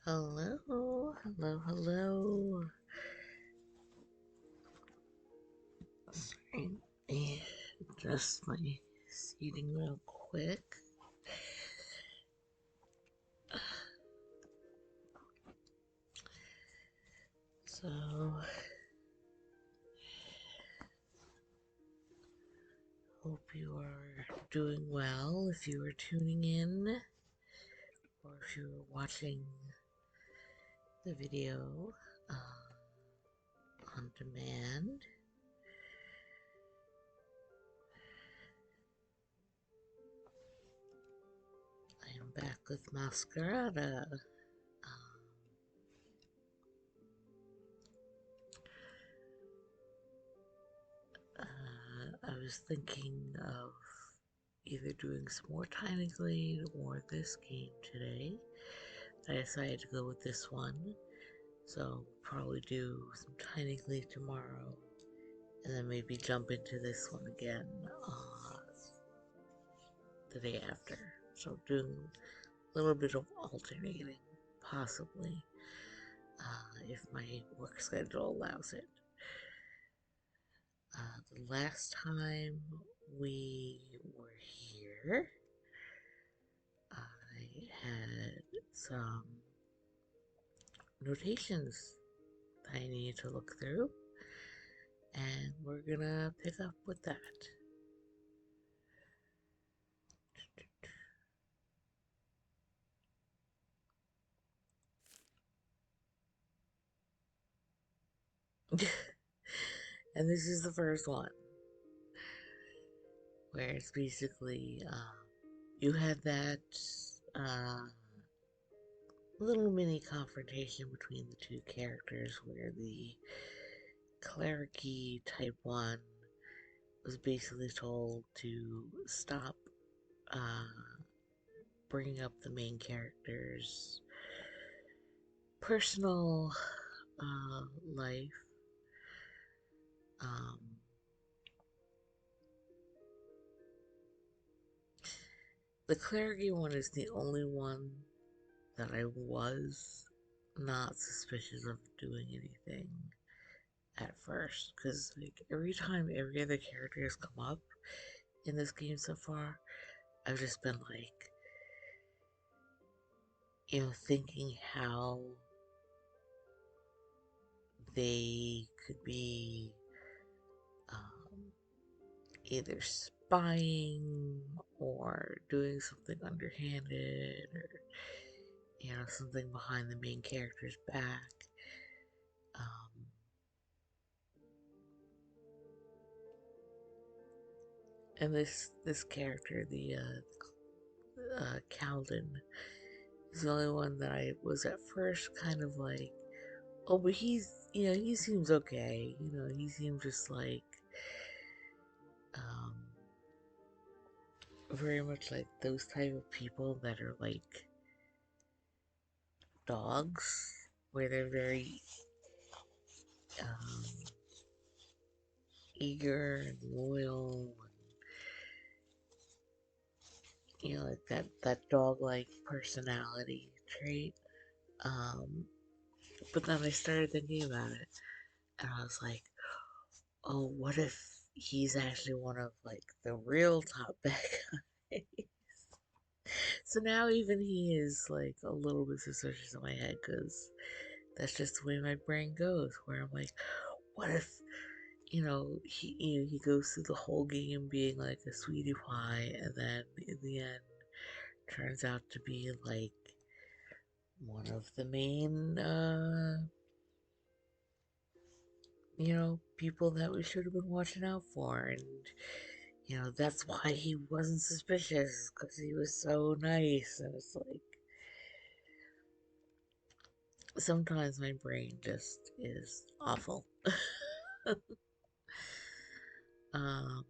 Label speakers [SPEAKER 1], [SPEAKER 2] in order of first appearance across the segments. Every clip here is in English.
[SPEAKER 1] Hello, hello, hello. Sorry, me adjust my seating real quick. So, hope you are doing well if you are tuning in or if you are watching the video on demand. I am back with Masquerada. I was thinking of either doing some more Tiny Glade or this game today. I decided to go with this one, so probably do some Tiny Glade tomorrow, and then maybe jump into this one again the day after. So doing a little bit of alternating, possibly, if my work schedule allows it. The last time we were here, I had some notations that I need to look through, and we're gonna pick up with that. And this is the first one, where it's basically you had that little mini confrontation between the two characters, where the cleric type one was basically told to stop uh, bringing up the main character's personal life. Um, the cleric one is the only one that I was not suspicious of doing anything at first, because like every time every other character has come up in this game so far, I've just been like, thinking how they could be um, either spying or doing something underhanded or something behind the main character's back. Um, and this character, the Calden, is the only one that I was at first kind of like, oh, but he seems okay. He seems just like um, very much like those type of people that are like dogs, where they're very um, eager and loyal, and like that dog-like personality trait. Um, but then I started thinking about it, and I was like, oh, what if he's actually one of like the real top bad guys? So now even he is like a little bit suspicious in my head, because that's just the way my brain goes. Where I'm like, what if he goes through the whole game being like a sweetie pie, and then in the end turns out to be like one of the main people that we should have been watching out for. And that's why he wasn't suspicious, because he was so nice. And it's like sometimes my brain just is awful. um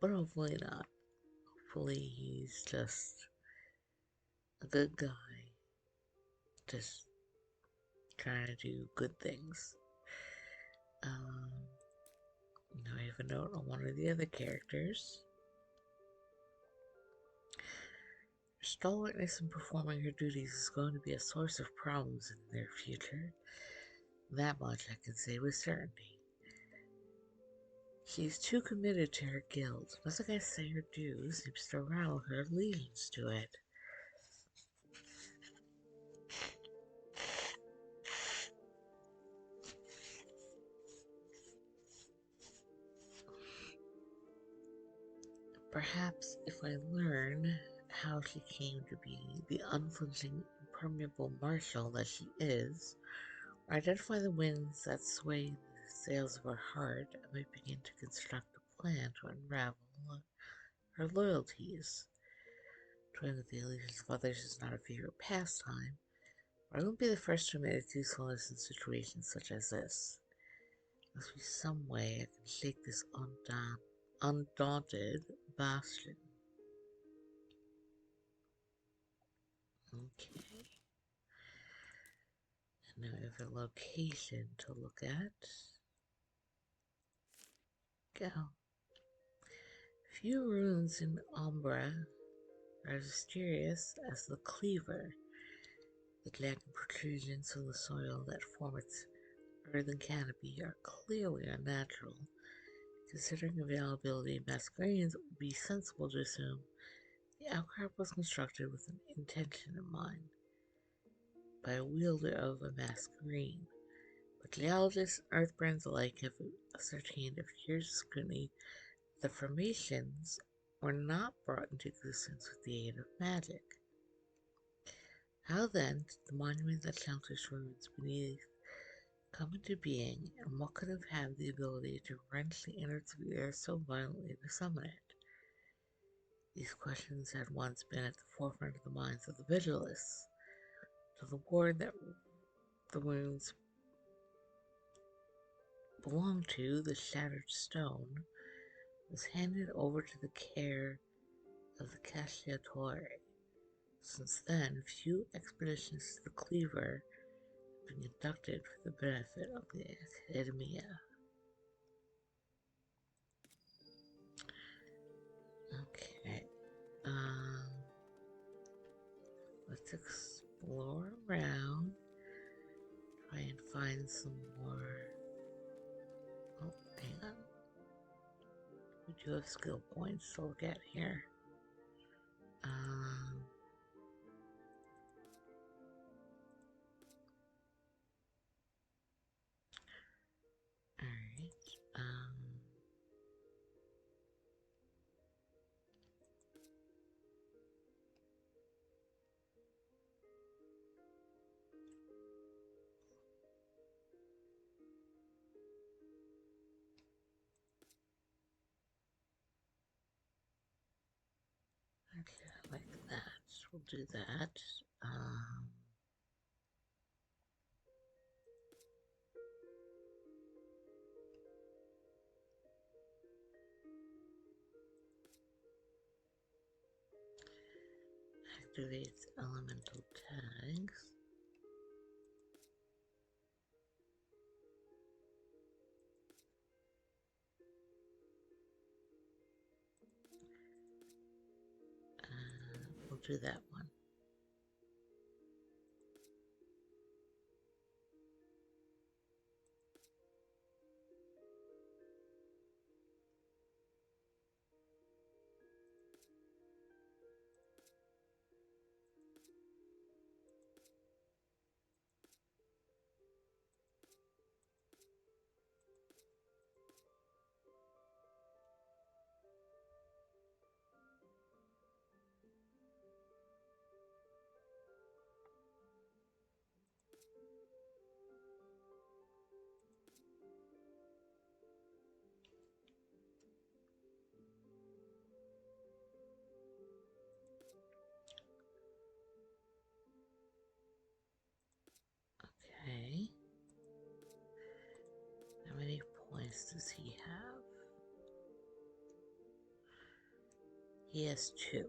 [SPEAKER 1] but hopefully not. Hopefully he's just a good guy, just trying to do good things. Um, I have a note on one of the other characters. stalwartness in performing her duties is going to be a source of problems in the near future. That much I can say with certainty. She's too committed to her guild. Nothing I say or do seems to arouse her allegiance to it. Perhaps if I learn how she came to be the unflinching, impermeable marshal that she is, or identify the winds that sway the sails of her heart, I might begin to construct a plan to unravel her loyalties. Toying with the illusions of others is not a favorite pastime, but I won't be the first to admit its usefulness in situations such as this. There must be some way I can shake this undaunted bastion. Okay. And now we have a location to look at. Go. Few ruins in Umbra are as mysterious as the cleaver, the jagged protrusions of the soil that form its earthen canopy are clearly unnatural. Considering availability of masquerades, it would be sensible to assume the outcrop was constructed with an intention in mind by a wielder of a masquerade. But geologists and earthbrands alike have ascertained after years of scrutiny that the formations were not brought into existence with the aid of magic. How then did the monument that shelters ruins beneath come into being, and what could have had the ability to wrench the innards of the earth so violently to summon it? These questions had once been at the forefront of the minds of the vigilists, till the ward that the ruins belonged to, the shattered stone, was handed over to the care of the Cacciatore. Since then, few expeditions to the Cleaver have been conducted for the benefit of the Academia. Okay, um, let's explore around, try and find some more. Oh, hang on. We do have skill points to look at here. Um, Alright. Okay, I like that. We'll do that. Um, Activates elemental tags. We'll do that one. Okay. How many points does he have? He has 2.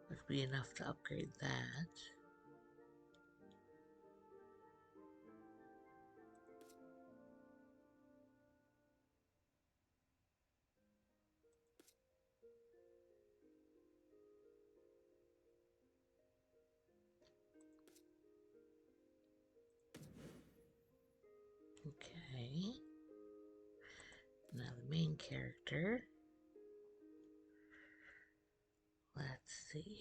[SPEAKER 1] Would be enough to upgrade that. Okay. Now the main character. Let's see.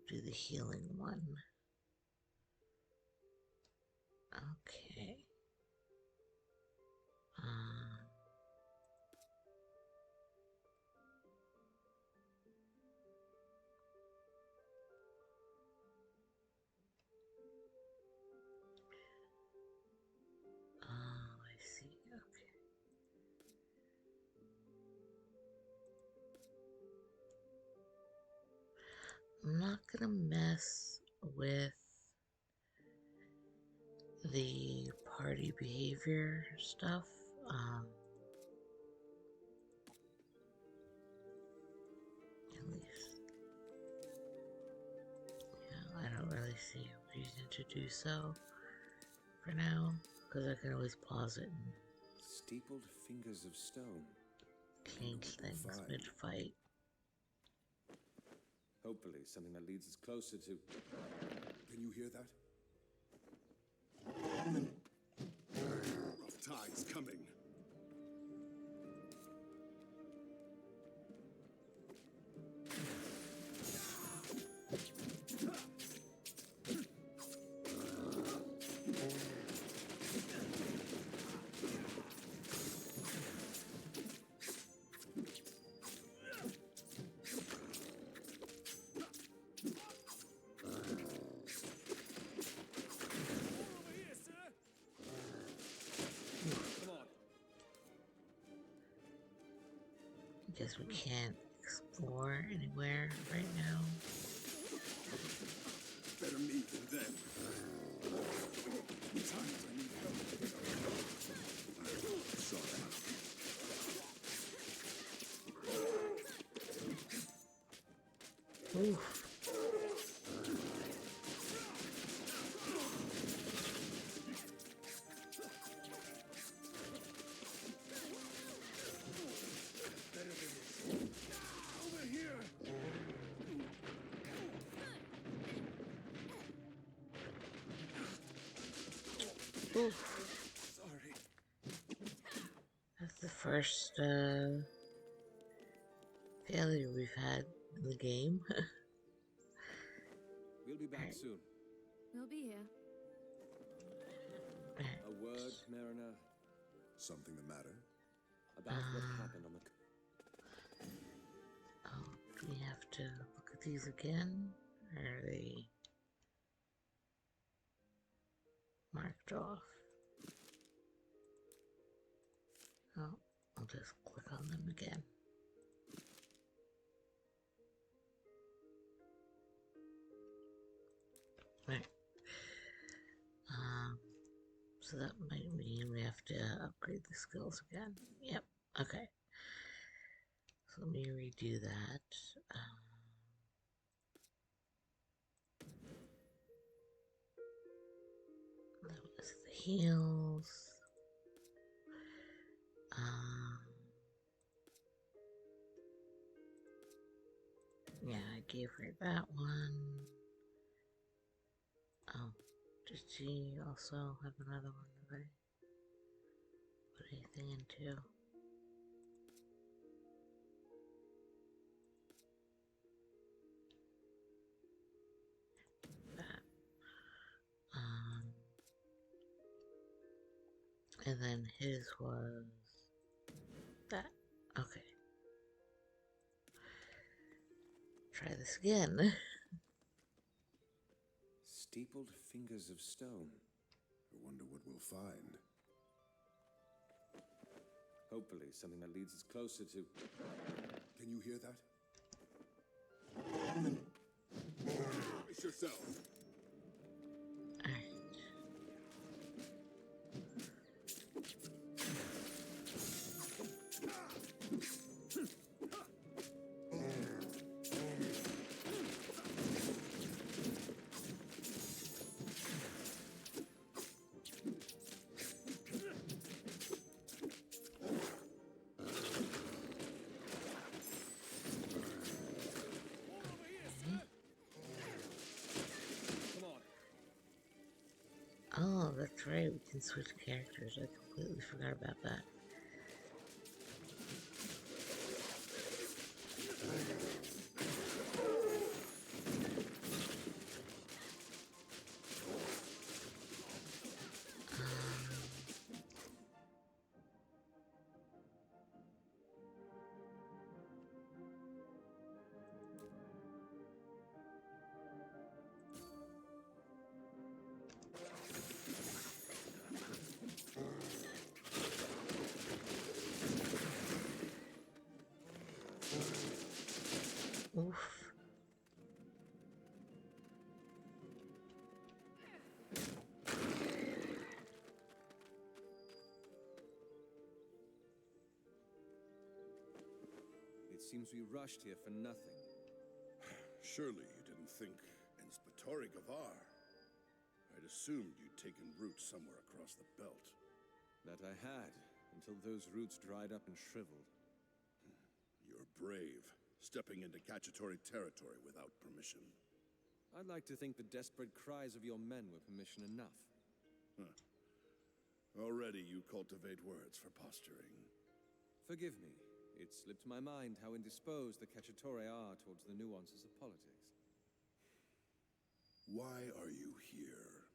[SPEAKER 1] Do the healing one. Okay. I see. Okay. I'm not gonna mess with the party behavior stuff. At least, yeah, I don't really see a reason to do so for now, because I can always pause it and
[SPEAKER 2] Steepled fingers of stone.
[SPEAKER 1] change things mid-fight.
[SPEAKER 2] Hopefully something that leads us closer to...
[SPEAKER 3] Can you hear that? Rough tides coming.
[SPEAKER 1] Guess we can't explore anywhere right now.
[SPEAKER 3] Better me than them. Times I need help. Sorry.
[SPEAKER 1] Oof.
[SPEAKER 3] Over here.
[SPEAKER 1] Oof.
[SPEAKER 3] Sorry.
[SPEAKER 1] That's the first failure we've had in the game.
[SPEAKER 2] We'll be back
[SPEAKER 1] Alright.
[SPEAKER 2] soon.
[SPEAKER 4] We'll be here.
[SPEAKER 2] A word, Mariner,
[SPEAKER 3] Something the matter?
[SPEAKER 2] about what happened on the...
[SPEAKER 1] Oh, do we have to look at these again? Or are they marked off? Oh, I'll just click on them again. Right. So that might mean we have to upgrade the skills again. Yep. Okay. So let me redo that. That was the heals. Yeah, I gave her that one. Oh, did she also have another one that I put anything into? That. And then his was that. Okay. Try this again.
[SPEAKER 2] Steepled fingers of stone.
[SPEAKER 3] I wonder what we'll find.
[SPEAKER 2] Hopefully, something that leads us closer to.
[SPEAKER 3] Can you hear that? Brace yourself.
[SPEAKER 1] Alright.
[SPEAKER 2] Come on.
[SPEAKER 1] Oh, that's right. We can switch characters. I completely forgot about that. Oof.
[SPEAKER 2] It seems we rushed here for nothing.
[SPEAKER 3] Surely you didn't think Inspettori Gavar. I'd assumed you'd taken root somewhere across the belt.
[SPEAKER 2] That I had, until those roots dried up and shriveled.
[SPEAKER 3] You're brave, stepping into Cacciatore territory without permission.
[SPEAKER 2] I'd like to think the desperate cries of your men were permission enough.
[SPEAKER 3] Already you cultivate words for posturing.
[SPEAKER 2] Forgive me. It slipped my mind how indisposed the Cacciatore are towards the nuances of politics.
[SPEAKER 3] Why are you here?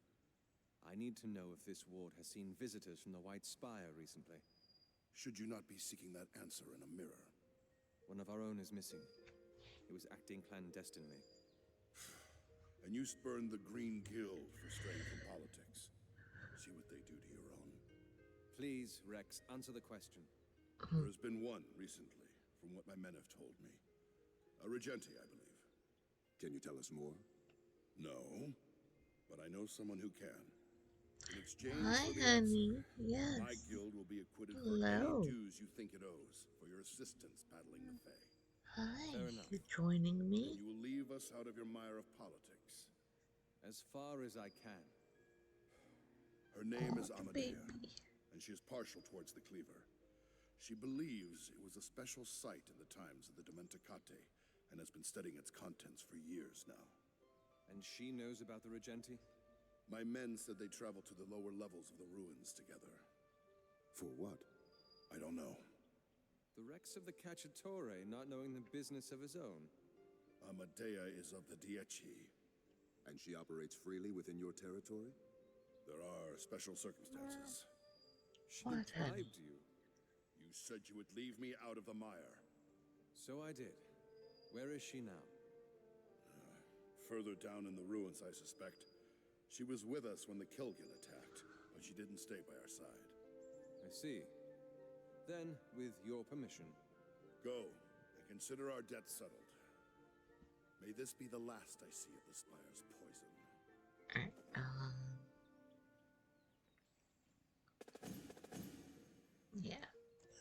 [SPEAKER 2] I need to know if this ward has seen visitors from the White Spire recently.
[SPEAKER 3] Should you not be seeking that answer in a mirror?
[SPEAKER 2] One of our own is missing. He was acting clandestinely.
[SPEAKER 3] And you spurned the Green Guild for straying from politics. See what they do to your own.
[SPEAKER 2] Please, Rex, answer the question.
[SPEAKER 3] There has been one recently, from what my men have told me. A Regenti, I believe. Can you tell us more? No, but I know someone who can. In exchange
[SPEAKER 1] Hi,
[SPEAKER 3] for the
[SPEAKER 1] honey.
[SPEAKER 3] answer,
[SPEAKER 1] Yes.
[SPEAKER 3] my guild will be acquitted
[SPEAKER 1] Hello.
[SPEAKER 3] for any dues you think it owes for your assistance battling the Fae.
[SPEAKER 1] Hi.
[SPEAKER 2] Fair enough.
[SPEAKER 1] You joining
[SPEAKER 3] And
[SPEAKER 1] me?
[SPEAKER 3] you will leave us out of your mire of politics.
[SPEAKER 2] As far as I can.
[SPEAKER 3] Her name is
[SPEAKER 1] Oh,
[SPEAKER 3] Amadea,
[SPEAKER 1] baby.
[SPEAKER 3] and she is partial towards the Cleaver. She believes it was a special site in the times of the Dementicate, and has been studying its contents for years now.
[SPEAKER 2] And she knows about the Regenti?
[SPEAKER 3] My men said they traveled to the lower levels of the ruins together. For what? I don't know.
[SPEAKER 2] The Rex of the Cacciatore not knowing the business of his own.
[SPEAKER 3] Amadea is of the Dieci.
[SPEAKER 4] And she operates freely within your territory?
[SPEAKER 3] There are special circumstances.
[SPEAKER 2] She
[SPEAKER 1] What, honey?
[SPEAKER 2] bribed you.
[SPEAKER 3] You said you would leave me out of the mire.
[SPEAKER 2] So I did. Where is she now?
[SPEAKER 3] Further down in the ruins, I suspect. She was with us when the Kilgin attacked, but she didn't stay by our side.
[SPEAKER 2] I see. Then, with your permission,
[SPEAKER 3] Go, and consider our debt settled. May this be the last I see of the Spire's poison.
[SPEAKER 1] Alright, yeah.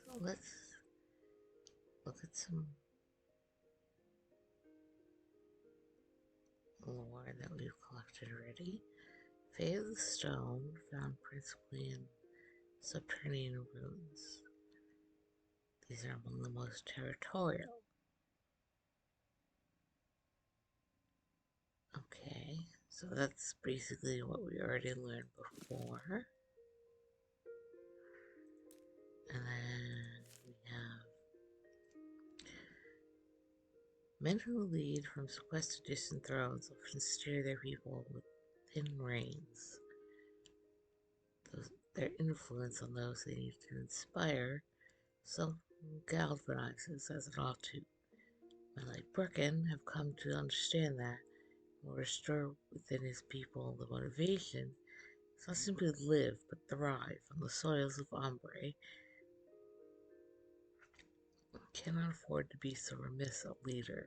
[SPEAKER 1] So let's look at some lore that we've collected already. Fae of the Stone, found principally in subterranean ruins. These are among the most territorial. Okay, so that's basically what we already learned before. And then we have men who lead from sequestered distant thrones often steer their people with thin reins. Their influence on those they need to inspire self-galvanizes as an ought to. Men like Birkin have come to understand that will restore within his people the motivation to not simply live but thrive on the soils of Ombre. Cannot afford to be so remiss a leader.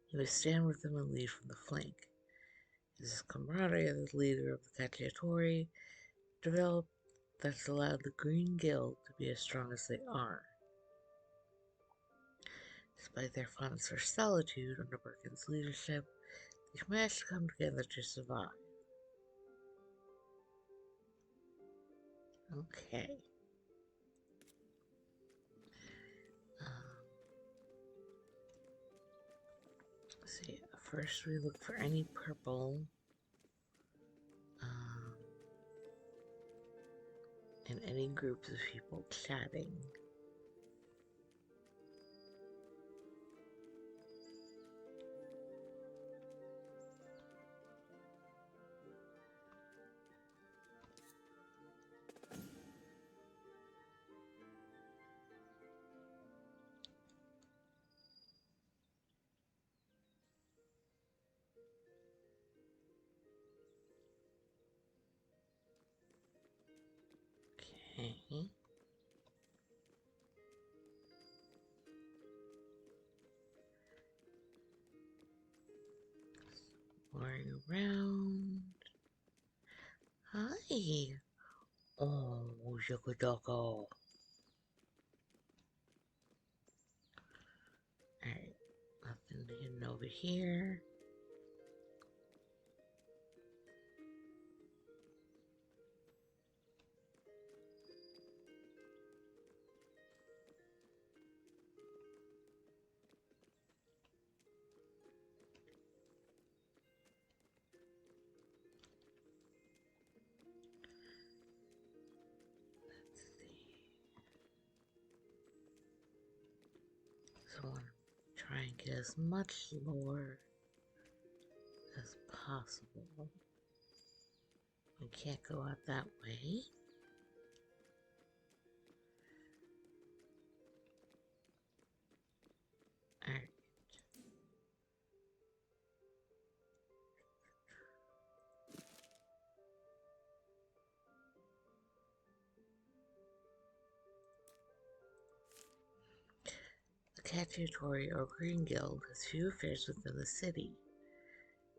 [SPEAKER 1] He must stand with them and lead from the flank. It is his camaraderie as the leader of the Cacciatori developed that has allowed the Green Guild to be as strong as they are. Despite their fondness for solitude under Birkin's leadership, they've managed to come together to survive. Okay. Let's see. First, we look for any purple and any groups of people chatting. Okay. Going around. Hi. Oh, Yokodoko. Alright. Nothing hidden over here. So I want to try and get as much lore as possible. We can't go out that way. Alright. The Cacciatori or Green Guild has few affairs within the city,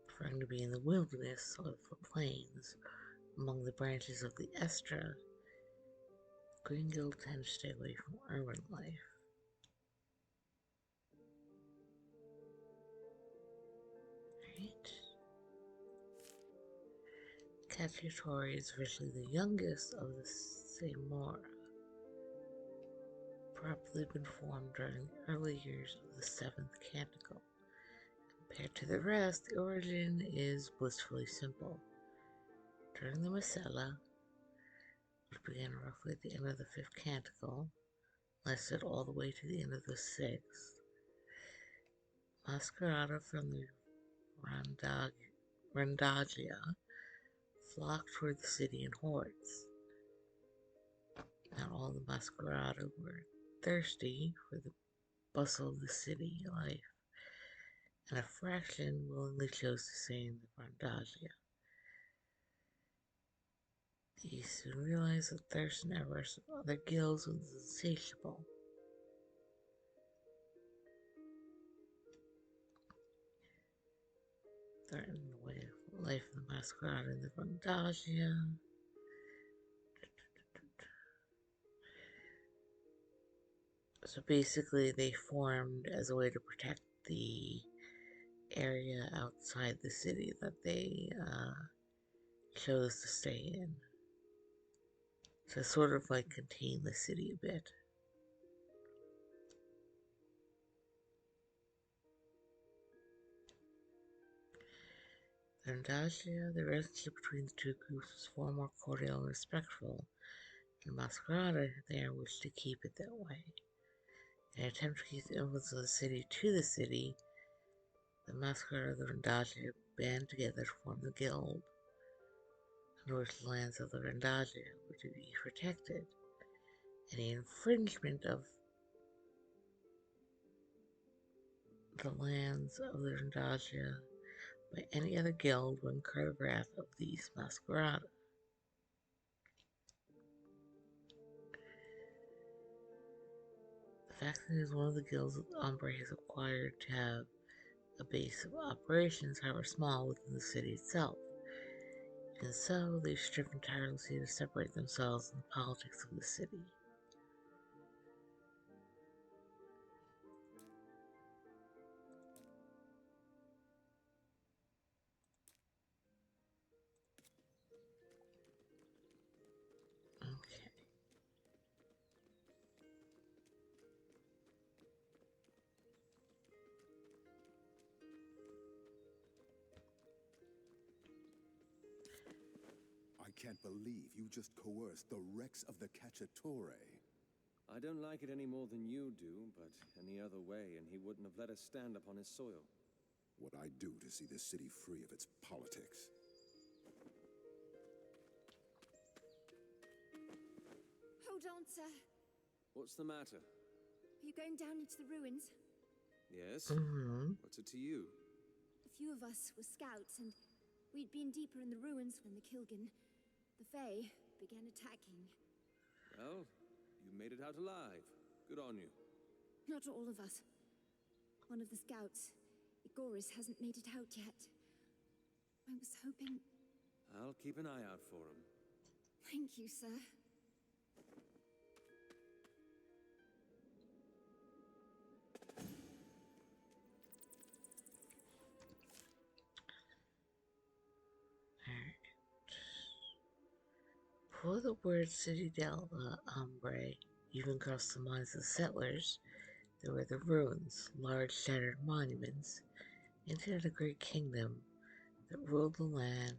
[SPEAKER 1] preferring to be in the wilderness or the plains among the branches of the Estra. Green Guild tends to stay away from urban life. Right? Cacciatori is originally the youngest of the Semora, probably been formed during the early years of the 7th Canticle. Compared to the rest, the origin is blissfully simple. During the Masquerada, which began roughly at the end of the 5th Canticle, lasted all the way to the end of the 6th, Masquerada from the Randaglia flocked toward the city in hordes. Not all the Masquerada were thirsty for the bustle of the city life, and a fraction willingly chose to stay in the Randaglia. He soon realized that thirst and avarice of other guilds was insatiable. Threatened the way of life of the Masquerade in the Randaglia. So basically, they formed as a way to protect the area outside the city that they chose to stay in. To sort of like contain the city a bit. The Randaglia, the relationship between the two groups was far more cordial and respectful. In Masquerada, they wished to keep it that way. In an attempt to keep the influence of the city to the city, the Masquerada of the Randaglia band together to form the Guild, under which the lands of the Randaglia were to be protected. Any infringement of the lands of the Rondagia by any other guild would incur the wrath of these Masquerada. The fact that it is one of the guilds that Umbre has acquired to have a base of operations, however small, within the city itself. And so, they've striven tirelessly to separate themselves from the politics of the city. Okay.
[SPEAKER 4] I can't believe you just coerced the Rex of the Cacciatore.
[SPEAKER 2] I don't like it any more than you do, but any other way, and he wouldn't have let us stand upon his soil.
[SPEAKER 4] What I'd do to see this city free of its politics.
[SPEAKER 5] Hold on, sir.
[SPEAKER 2] What's the matter?
[SPEAKER 5] Are you going down into the ruins?
[SPEAKER 2] Yes? What's it to you?
[SPEAKER 5] A few of us were scouts, and we'd been deeper in the ruins when the Kilgan, the Fae, began attacking.
[SPEAKER 2] Well, you made it out alive. Good on you.
[SPEAKER 5] Not all of us. One of the scouts, Igoris, hasn't made it out yet. I was hoping...
[SPEAKER 2] I'll keep an eye out for him.
[SPEAKER 5] Thank you, sir.
[SPEAKER 1] Before the word City del Umbre even crossed the minds of the settlers, there were the ruins, large shattered monuments, hinted at a great kingdom that ruled the land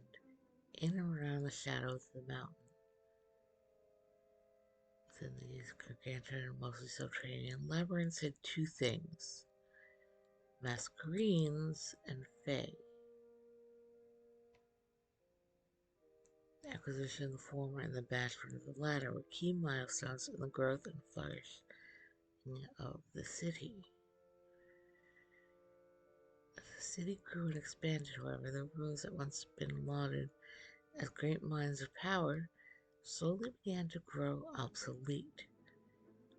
[SPEAKER 1] in and around the shadows of the mountain. Within these gargantuan and mostly subterranean labyrinths hid two things: Masquerades and Fae. The acquisition of the former and the banishment of the latter were key milestones in the growth and flourishing of the city. As the city grew and expanded, however, the ruins that once had been lauded as great mines of power slowly began to grow obsolete.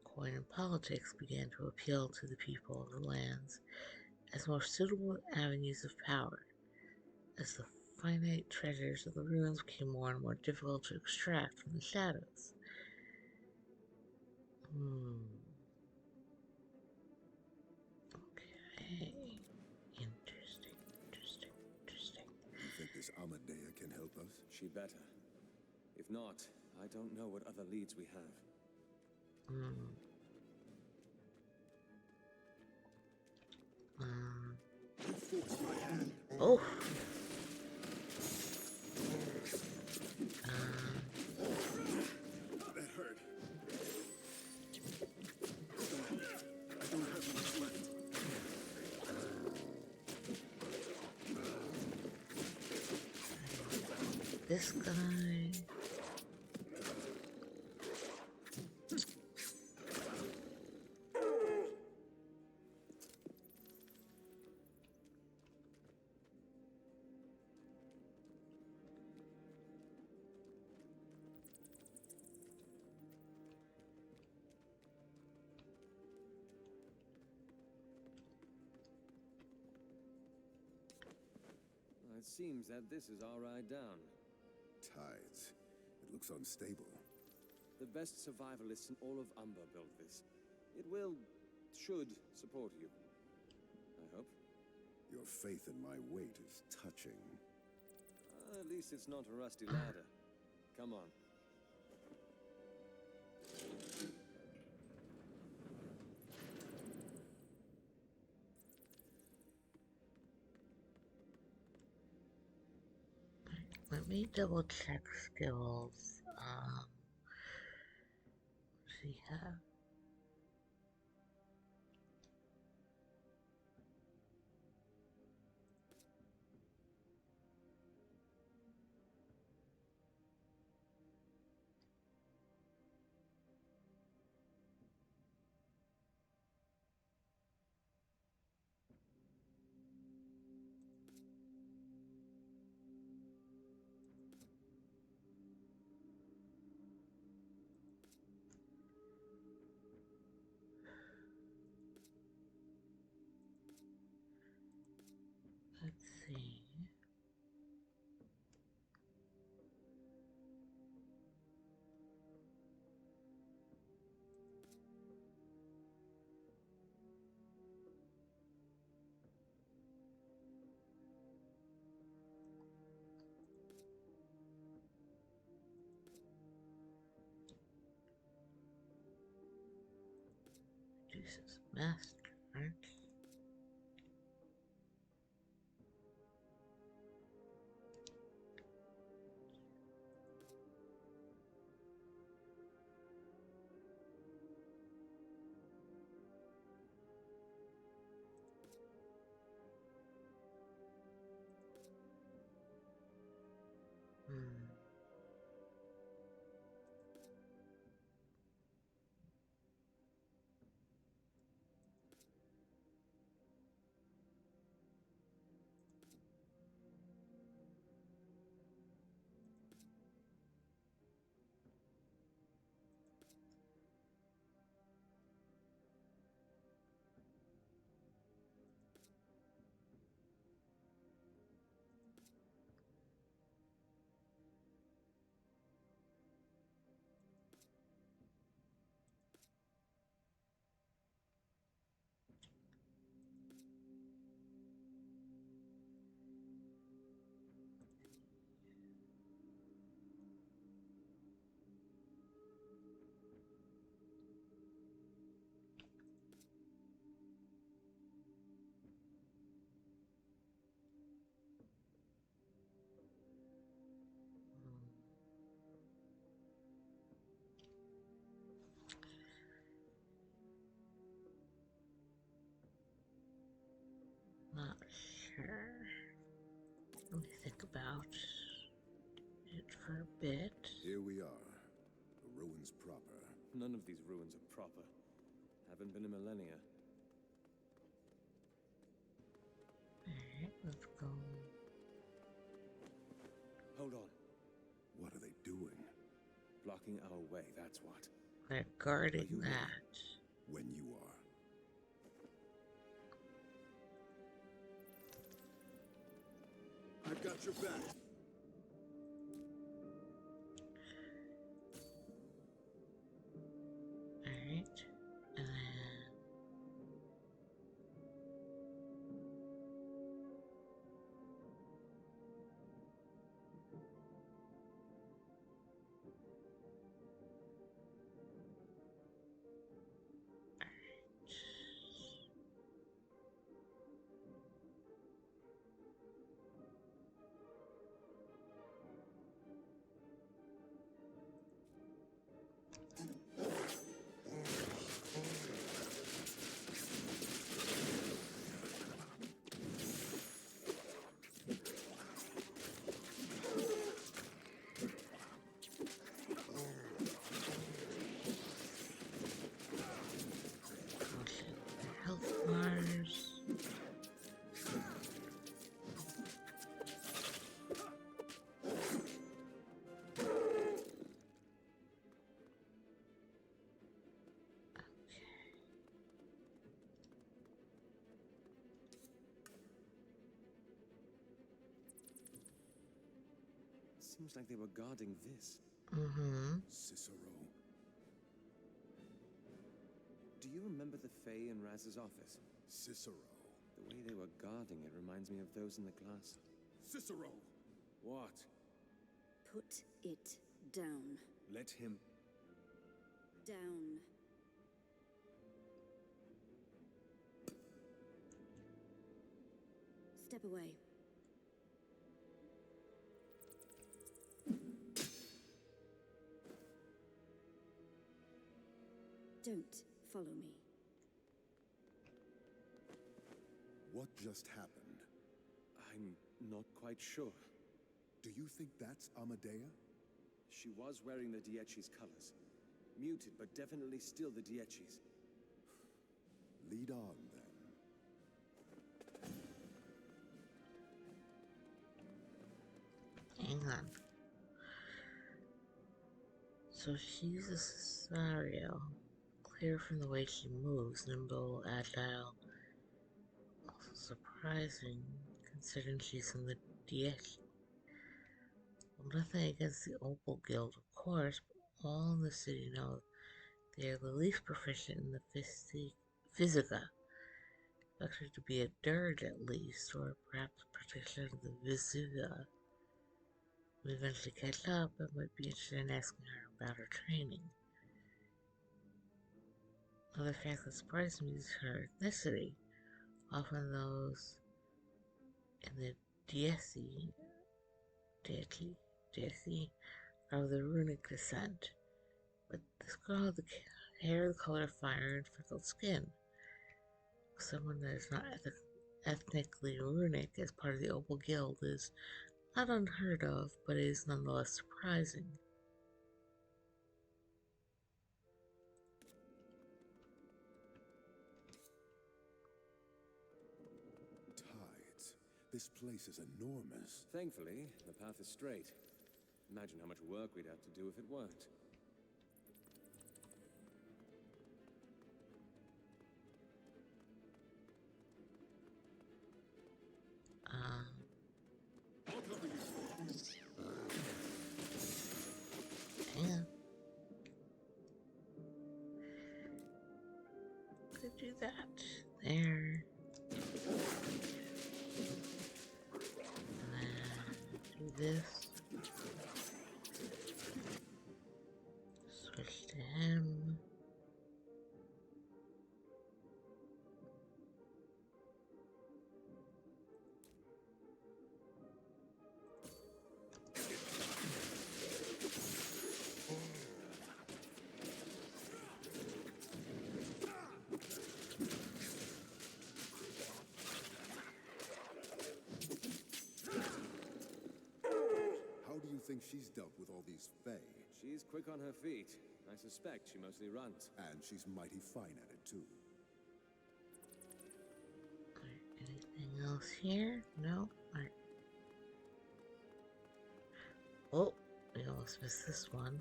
[SPEAKER 1] Coin and politics began to appeal to the people of the lands as more suitable avenues of power, as the finite treasures of the ruins became more and more difficult to extract from the shadows. Okay. Interesting.
[SPEAKER 4] You think this Amadea can help us?
[SPEAKER 2] She better. If not, I don't know what other leads we have.
[SPEAKER 4] You forced my hand.
[SPEAKER 1] Oh!
[SPEAKER 4] That hurt. I don't have much left.
[SPEAKER 1] This guy.
[SPEAKER 2] It seems that this is our ride down.
[SPEAKER 4] Tides. It looks unstable.
[SPEAKER 2] The best survivalists in all of Umber built this. It should support you. I hope.
[SPEAKER 4] Your faith in my weight is touching.
[SPEAKER 2] At least it's not a rusty ladder. Come on.
[SPEAKER 1] Let me double check skills. What does he have? master, aren't you? Hmm. Not sure. Let me think about it for a bit.
[SPEAKER 4] Here we are. The ruins proper.
[SPEAKER 2] None of these ruins are proper. Haven't been in millennia.
[SPEAKER 1] Alright, let's go.
[SPEAKER 2] Hold on.
[SPEAKER 4] What are they doing?
[SPEAKER 2] Blocking our way, that's what.
[SPEAKER 1] They're guarding
[SPEAKER 4] Are you ready?
[SPEAKER 1] that.
[SPEAKER 4] When you are. I've got your back.
[SPEAKER 1] Alright. And then I'll check the health bars.
[SPEAKER 2] Seems like they were guarding this.
[SPEAKER 1] Mm-hmm.
[SPEAKER 4] Cicero.
[SPEAKER 2] Do you remember the Fae in Raz's office?
[SPEAKER 4] Cicero.
[SPEAKER 2] The way they were guarding it reminds me of those in the class.
[SPEAKER 4] Cicero!
[SPEAKER 2] What?
[SPEAKER 5] Put it down.
[SPEAKER 2] Let him...
[SPEAKER 5] Down. Step away. Don't follow me.
[SPEAKER 4] What just happened?
[SPEAKER 2] I'm not quite sure.
[SPEAKER 4] Do you think that's Amadea?
[SPEAKER 2] She was wearing the Dieci's colors. Muted, but definitely still the Dieci's.
[SPEAKER 4] Lead on, then.
[SPEAKER 1] Hang on. So she's a Cesario. Clear from the way she moves, nimble, agile. Also surprising, considering she's in the Dieci. Well, nothing against the Opal Guild, of course, but all in the city know they are the least proficient in the Physica. Expect her to be a dirge at least, or perhaps practitioner of the Visiga. When we eventually catch up, I might be interested in asking her about her training. Another fact that surprised me is her ethnicity. Often those in the deity are of the runic descent. But this girl had the hair the color of fire and freckled skin. Someone that is not ethnically runic as part of the Opal Guild is not unheard of, but it is nonetheless surprising.
[SPEAKER 4] Tides. This place is enormous.
[SPEAKER 2] Thankfully, the path is straight. Imagine how much work we'd have to do if it weren't.
[SPEAKER 1] Yeah. Could do that. There. And then do this. Switch to him.
[SPEAKER 4] How do you think she's dealt with all these Fae?
[SPEAKER 2] She's quick on her feet. I suspect she mostly runs.
[SPEAKER 4] And she's mighty fine at it, too.
[SPEAKER 1] Anything else here? No? Alright. Oh, we almost missed this one.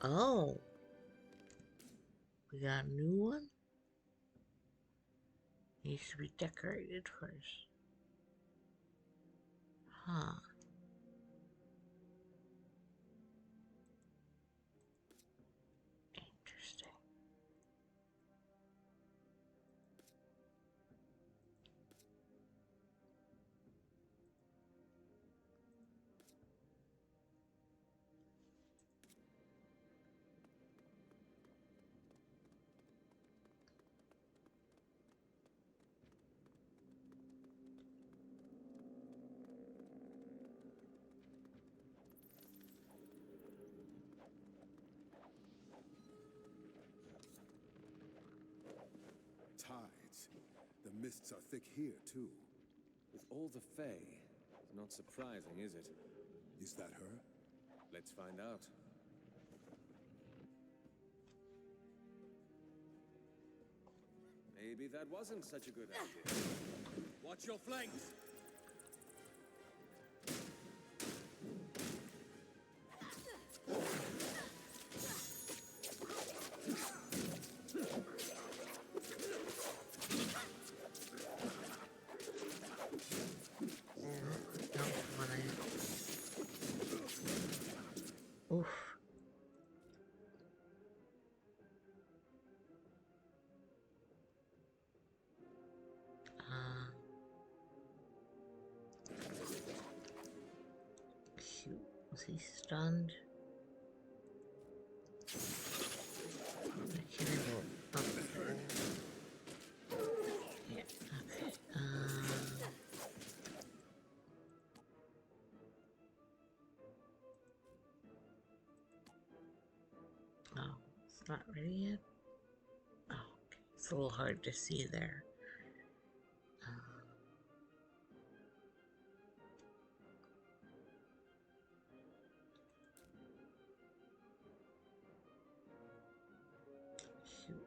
[SPEAKER 1] Oh! We got a new one? Needs to be decorated first. Huh. Interesting.
[SPEAKER 4] Tides. The mists are thick here, too.
[SPEAKER 2] With all the Fae, it's not surprising, is it?
[SPEAKER 4] Is that her?
[SPEAKER 2] Let's find out. Maybe that wasn't such a good idea. Watch your flanks!
[SPEAKER 1] Oof. Shoot. Was he stunned? I can't go up there. Yeah, okay. Oh, it's not ready yet? Oh, okay. It's a little hard to see there. Shoot,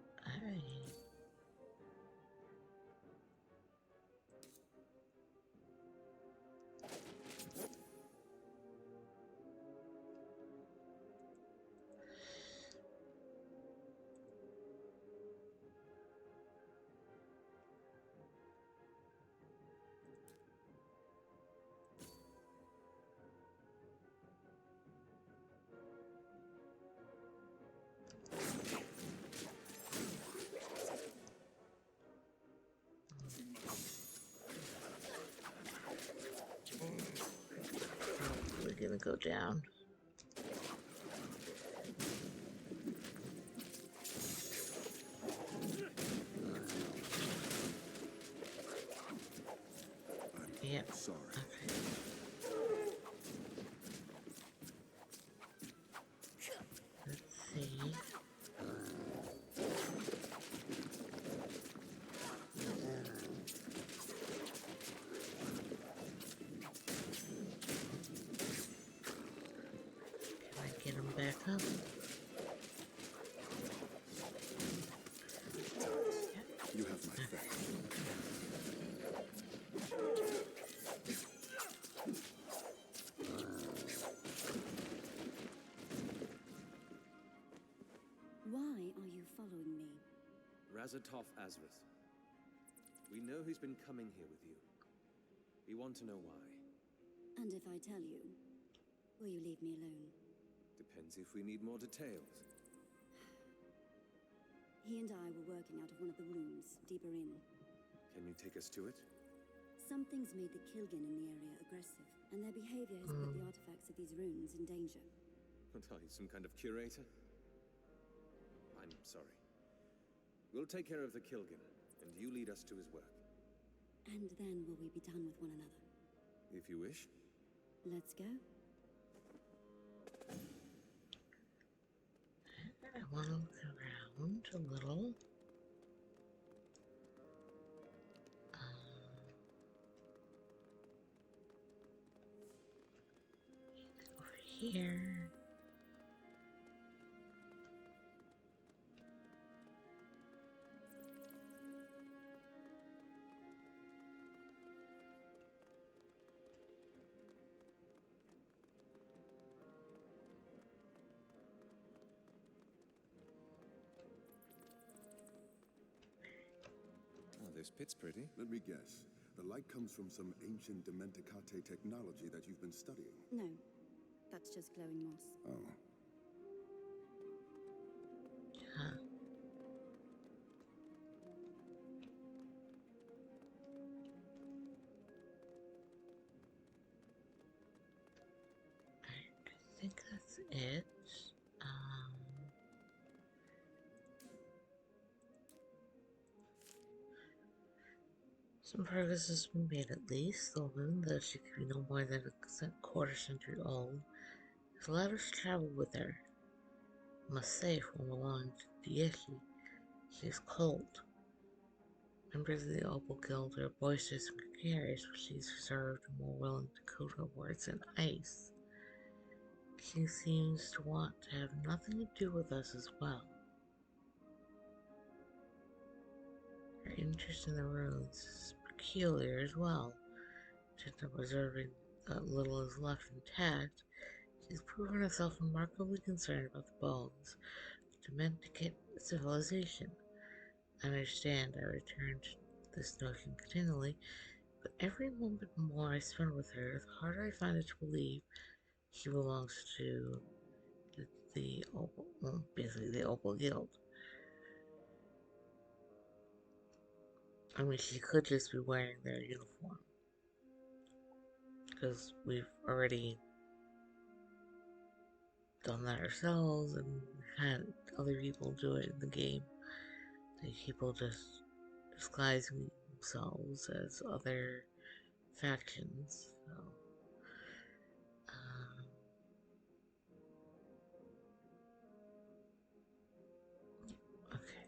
[SPEAKER 1] we're gonna go down. Let's see. Can I get him back up?
[SPEAKER 4] You have my thanks.
[SPEAKER 5] Why are you following me?
[SPEAKER 2] Razatov Azrith. We know he's been coming here with you. We want to know why.
[SPEAKER 5] And if I tell you, will you leave me alone?
[SPEAKER 2] Depends if we need more details.
[SPEAKER 5] He and I were working out of one of the rooms, deeper in.
[SPEAKER 2] Can you take us to it?
[SPEAKER 5] Something's made the Kilgan in the area aggressive, and their behavior has put the artifacts of these runes in danger.
[SPEAKER 2] What are you, some kind of curator? I'm sorry. We'll take care of the Kilgan, and you lead us to his work.
[SPEAKER 5] And then will we be done with one another?
[SPEAKER 2] If you wish.
[SPEAKER 5] Let's go.
[SPEAKER 1] I want to look around a little. Over here.
[SPEAKER 2] Oh, this pit's pretty.
[SPEAKER 4] Let me guess. The light comes from some ancient Dementicate technology that you've been studying.
[SPEAKER 5] No, that's just glowing moss.
[SPEAKER 4] Oh.
[SPEAKER 1] Huh. I think that's it. Some progress has been made at least. The woman, though she could be no more than a quarter-century old, has allowed us to travel with her. I must say, for one belonging to Dieki, she is cold. Members of the Opal Guild are boisterous and gregarious, but she is reserved and more willing to coat her words in ice. She seems to want to have nothing to do with us as well. Her interest in the ruins is peculiar as well. Since preserving little is left intact, she's proven herself remarkably concerned about the bones of Dementicate civilization. I understand I return to this notion continually, but every moment more I spend with her, the harder I find it to believe she belongs to the Opal, well, basically the Opal Guild. I mean, she could just be wearing their uniform, because we've already done that ourselves and had other people do it in the game. Like people just disguising themselves as other factions. So, okay.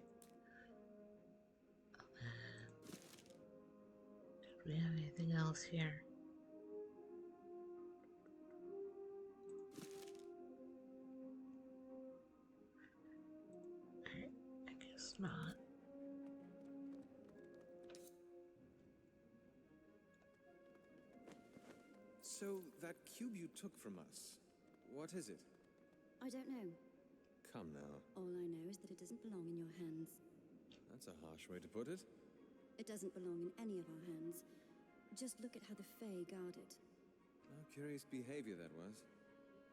[SPEAKER 1] Do we have anything else here? I guess not.
[SPEAKER 2] So, that cube you took from us, what is it?
[SPEAKER 5] I don't know.
[SPEAKER 2] Come now.
[SPEAKER 5] All I know is that it doesn't belong in your hands.
[SPEAKER 2] That's a harsh way to put it.
[SPEAKER 5] It doesn't belong in any of our hands. Just look at how the Fae guard it.
[SPEAKER 2] Oh, curious behavior that was.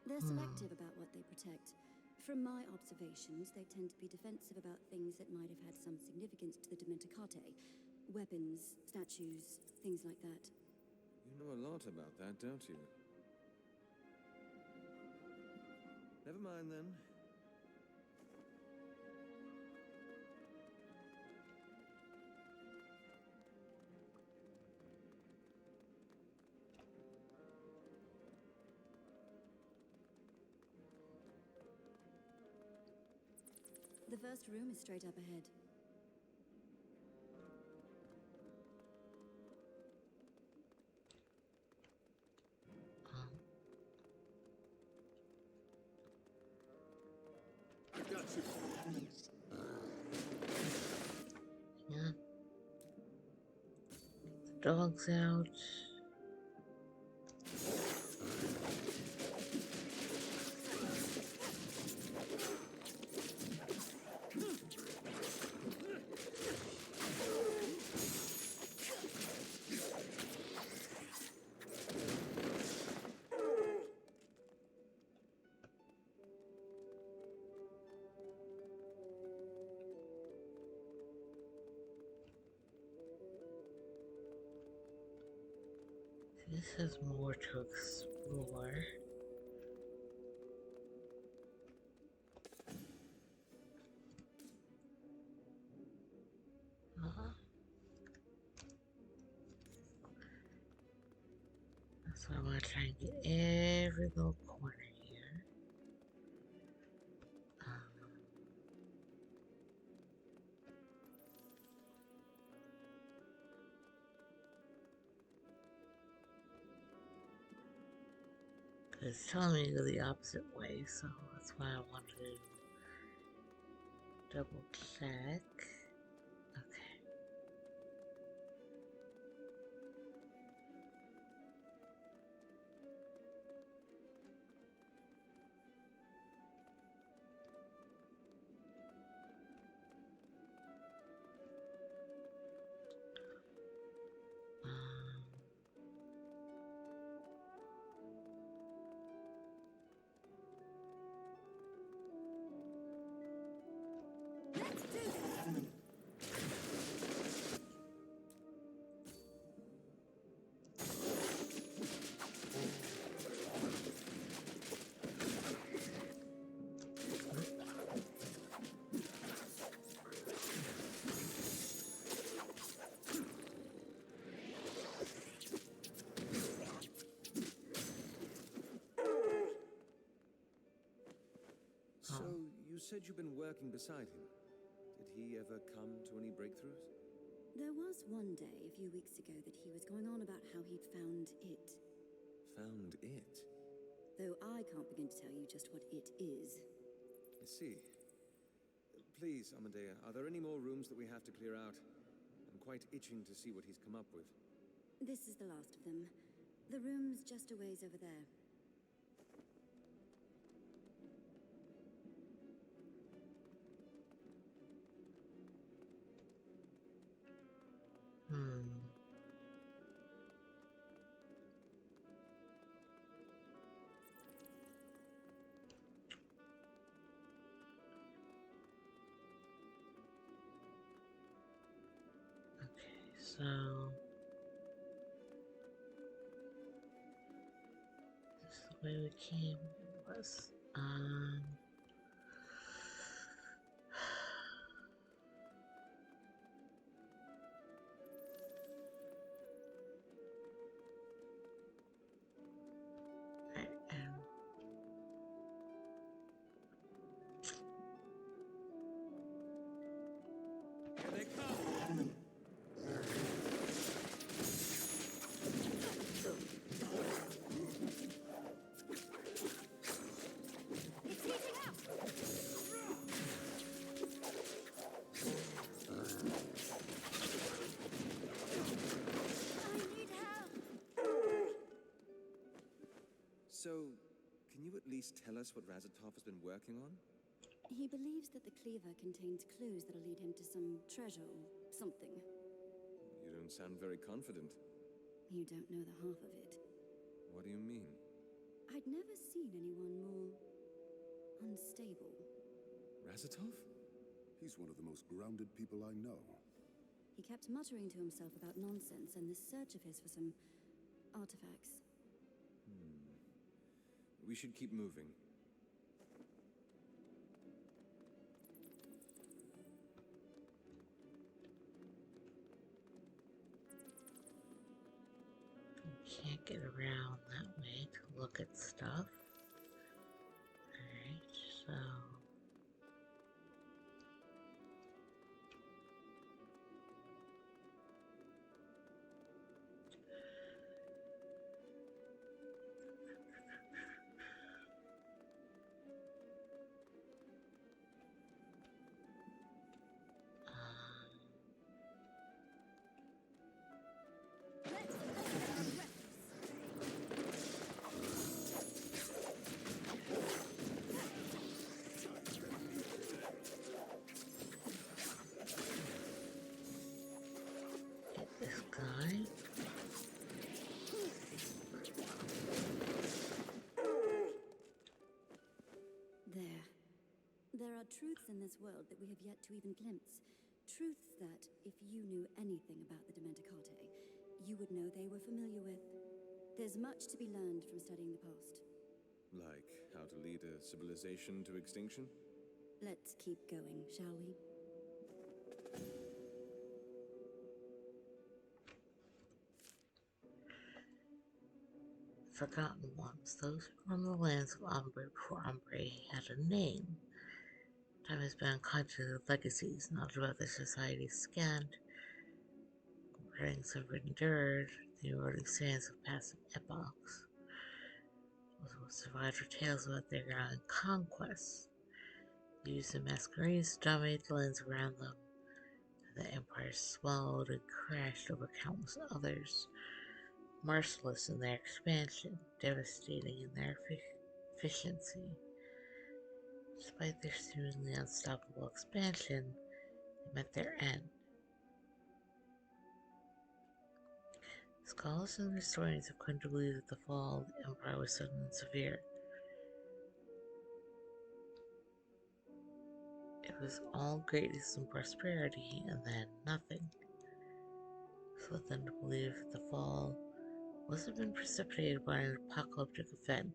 [SPEAKER 5] They're selective about what they protect. From my observations, they tend to be defensive about things that might have had some significance to the Dementicate. Weapons, statues, things like that.
[SPEAKER 2] You know a lot about that, don't you? Never mind then.
[SPEAKER 5] The first room is straight up ahead.
[SPEAKER 3] I got you.
[SPEAKER 1] Yeah. The dog's out. This has more to explore. So I want to try and get every little corner here. It's telling me to go the opposite way, so that's why I wanted to double check. Okay.
[SPEAKER 2] So, you said you've been working beside him. Did he ever come to any breakthroughs?
[SPEAKER 5] There was one day a few weeks ago that he was going on about how he'd found it.
[SPEAKER 2] Found it?
[SPEAKER 5] Though I can't begin to tell you just what it is.
[SPEAKER 2] I see. Please, Amadea, are there any more rooms that we have to clear out? I'm quite itching to see what he's come up with.
[SPEAKER 5] This is the last of them. The room's just a ways over there.
[SPEAKER 1] Okay, so this is the way we came. It was
[SPEAKER 2] Here they come! So, can you at least tell us what Razatov has been working on?
[SPEAKER 5] He believes that the cleaver contains clues that'll lead him to some treasure or something.
[SPEAKER 2] You don't sound very confident.
[SPEAKER 5] You don't know the half of it.
[SPEAKER 2] What do you mean?
[SPEAKER 5] I'd never seen anyone more unstable.
[SPEAKER 2] Razatov?
[SPEAKER 3] He's one of the most grounded people I know.
[SPEAKER 5] He kept muttering to himself about nonsense and this search of his for some artifacts.
[SPEAKER 2] We should keep moving.
[SPEAKER 1] can't get around that way to look at stuff. Alright, so
[SPEAKER 5] There are truths in this world that we have yet to even glimpse. Truths that, if you knew anything about the Dementicate, you would know they were familiar with. There's much to be learned from studying the past.
[SPEAKER 2] Like how to lead a civilization to extinction?
[SPEAKER 5] Let's keep going, shall we?
[SPEAKER 1] Forgotten ones, those who roam the lands of Ombre before Ombre had a name. Time has been unkind to their legacies, not about their society's scant. Writings have endured the eroding sands of past epochs. What survived are tales about their grand conquests. They used the masquerades to dominate the lands around them, and the empire swallowed and crashed over countless others, merciless in their expansion, devastating in their efficiency. Despite their seemingly unstoppable expansion, it met their end. Scholars and historians have come to believe that the fall of the empire was sudden and severe. It was all greatness and prosperity, and then nothing. This led them to believe that the fall must have been precipitated by an apocalyptic event.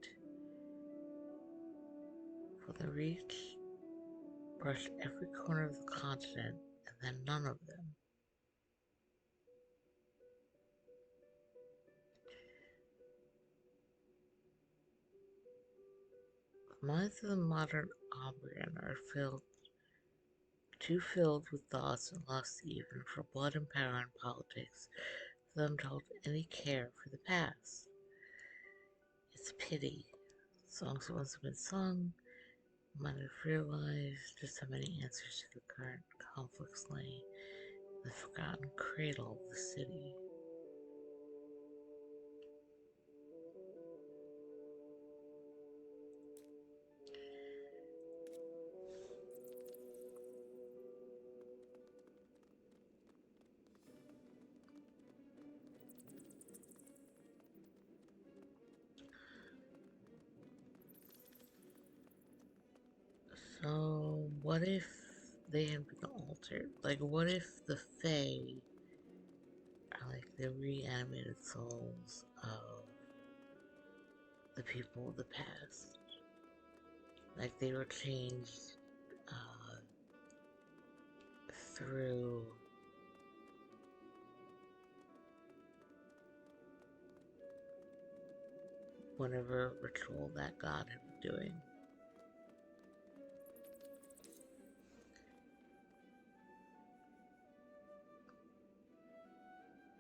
[SPEAKER 1] For the reach brushed every corner of the continent, and then none of them. The minds of the modern Ombrian are too filled with thoughts and lust even for blood and power and politics for them to hold any care for the past. It's a pity. Songs that once have been sung might have realized just how many answers to the current conflicts lay in the forgotten cradle of the city. So, what if they had been altered? Like, what if the Fae are like the reanimated souls of the people of the past? Like, they were changed through whatever ritual that god had been doing.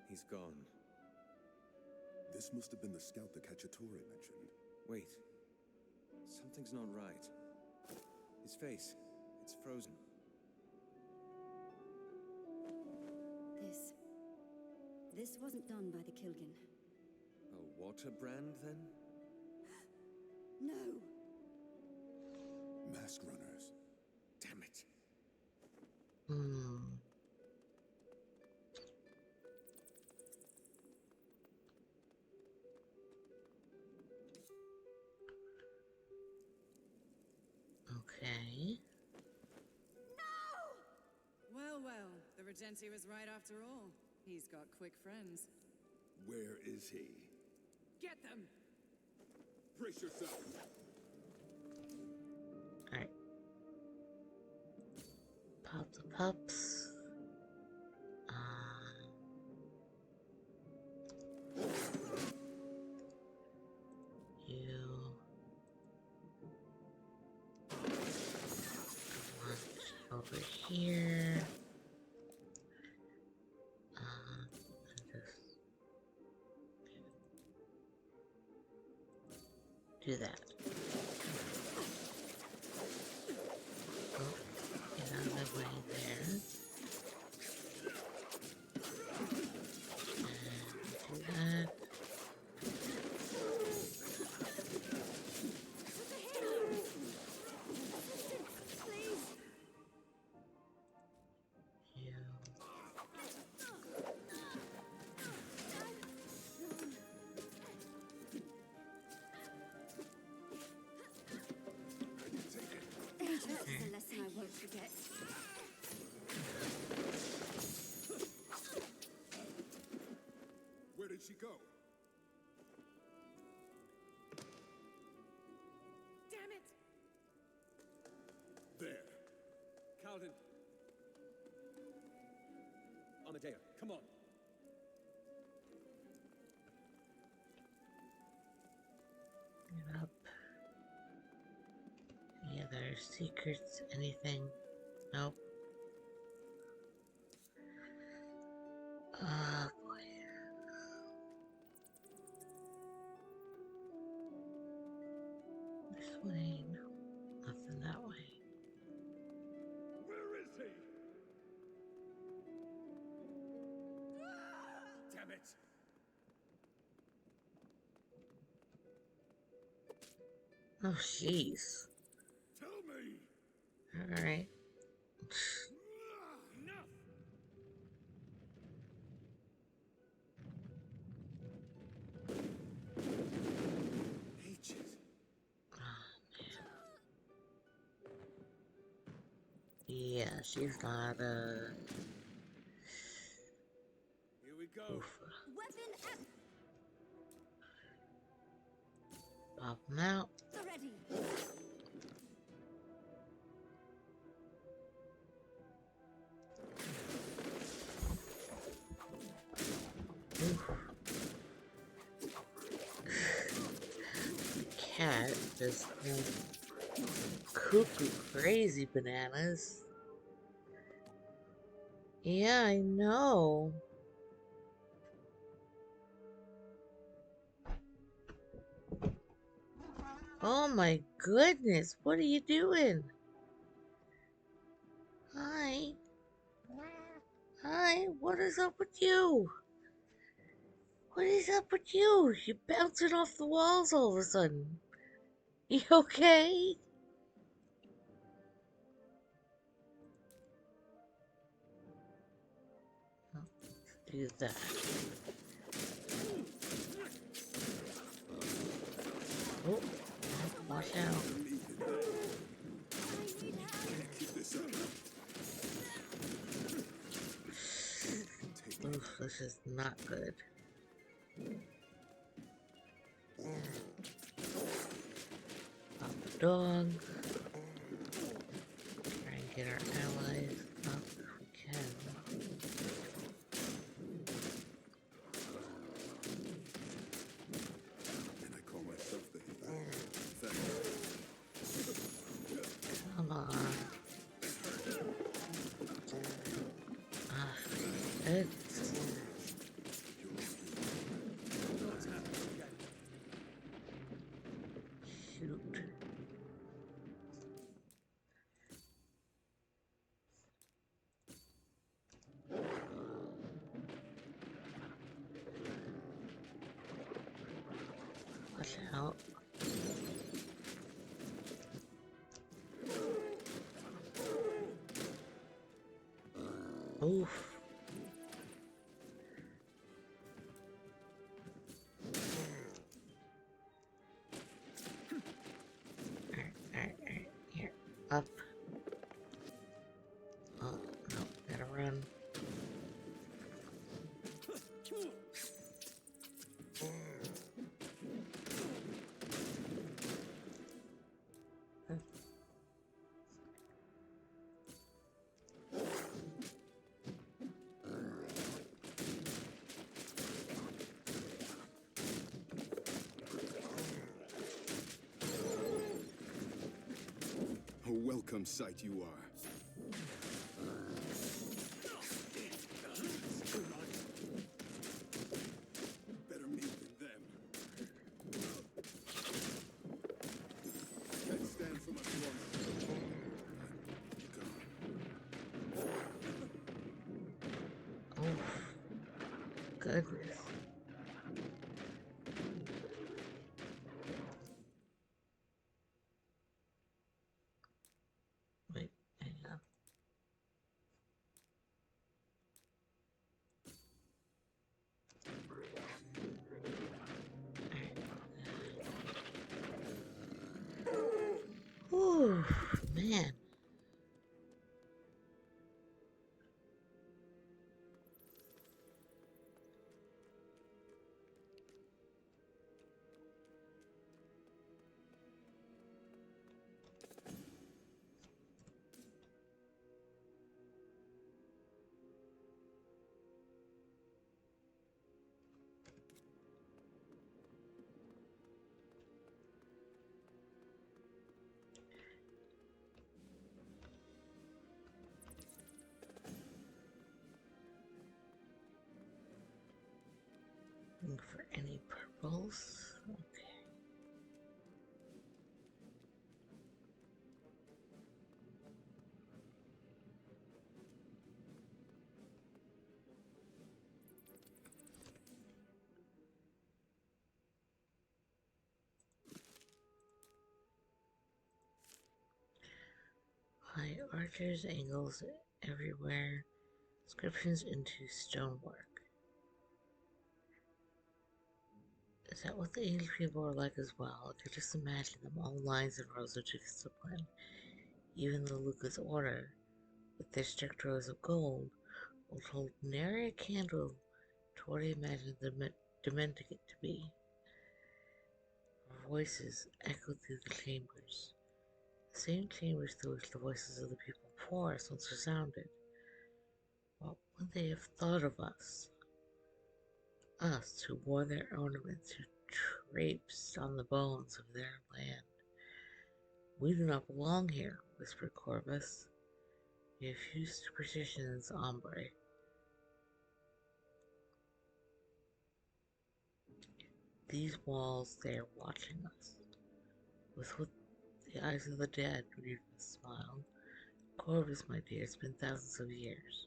[SPEAKER 2] He's gone.
[SPEAKER 4] This must have been the scout the Cacciatore mentioned.
[SPEAKER 2] Wait. Something's not right. His face. It's frozen.
[SPEAKER 5] This wasn't done by the Kilgan.
[SPEAKER 2] A water brand, then?
[SPEAKER 5] No!
[SPEAKER 4] Mask runners.
[SPEAKER 2] Damn it.
[SPEAKER 1] Okay.
[SPEAKER 6] Well, well, the Regenti was right after all. He's got quick friends.
[SPEAKER 3] Where is he?
[SPEAKER 6] Get them!
[SPEAKER 3] Brace yourself!
[SPEAKER 1] Alright. Pop the pups. You over here. And just do that. Oh, get out of the way there. And do that.
[SPEAKER 5] forget.
[SPEAKER 3] Where did she go?
[SPEAKER 6] Damn it!
[SPEAKER 3] There.
[SPEAKER 2] Calvin. Amadeo, come on.
[SPEAKER 1] Get up. Any other secrets? Anything? Nope. Ah, boy. This way? No. Nothing that way.
[SPEAKER 3] Where is he?
[SPEAKER 2] Damn it!
[SPEAKER 1] Oh, jeez.
[SPEAKER 3] Tell me!
[SPEAKER 1] Alright.
[SPEAKER 2] Enough!
[SPEAKER 3] H's.
[SPEAKER 1] Yeah, she's not,
[SPEAKER 2] Here we go.
[SPEAKER 1] oof.
[SPEAKER 5] Weapon at
[SPEAKER 1] Pop them out.
[SPEAKER 5] the ready.
[SPEAKER 1] Oof. Cat just went cuckoo crazy bananas. Yeah, I know. Oh my goodness, what are you doing? Hi. Hi, what is up with you? What is up with you? You're bouncing off the walls all of a sudden. You okay? Oh, do that. Oh, watch out.
[SPEAKER 3] Keep this up.
[SPEAKER 1] Oof, this is not good. Pop the dog. Try and get our allies up if we can.
[SPEAKER 3] And I call myself the hero.
[SPEAKER 1] Come on. Ah, good. Shoot. Watch out. Oof. Alright. Here. Up. Oh, no. Gotta run.
[SPEAKER 3] A welcome sight you are. Better me than them. Can't stand for much longer.
[SPEAKER 1] Oh, goodness. Wait, hang on. Alright. Whew, man. Both? Okay. High arches, angles everywhere, inscriptions into stonework. Is that what the English people are like as well? I could just imagine them all lines and rows of discipline. Even the Lucas Order, with their strict rows of gold, will hold nary a candle to what I imagined the Dementic to be. Our voices echoed through the chambers, the same chambers through which the voices of the people before us once resounded. What would they have thought of us? Us who wore their ornaments, who traipsed on the bones of their land. We do not belong here, whispered Corvus. We have few superstitions, hombre. These walls, they are watching us. With what the eyes of the dead, Remus smiled. Corvus, my dear, it's been thousands of years.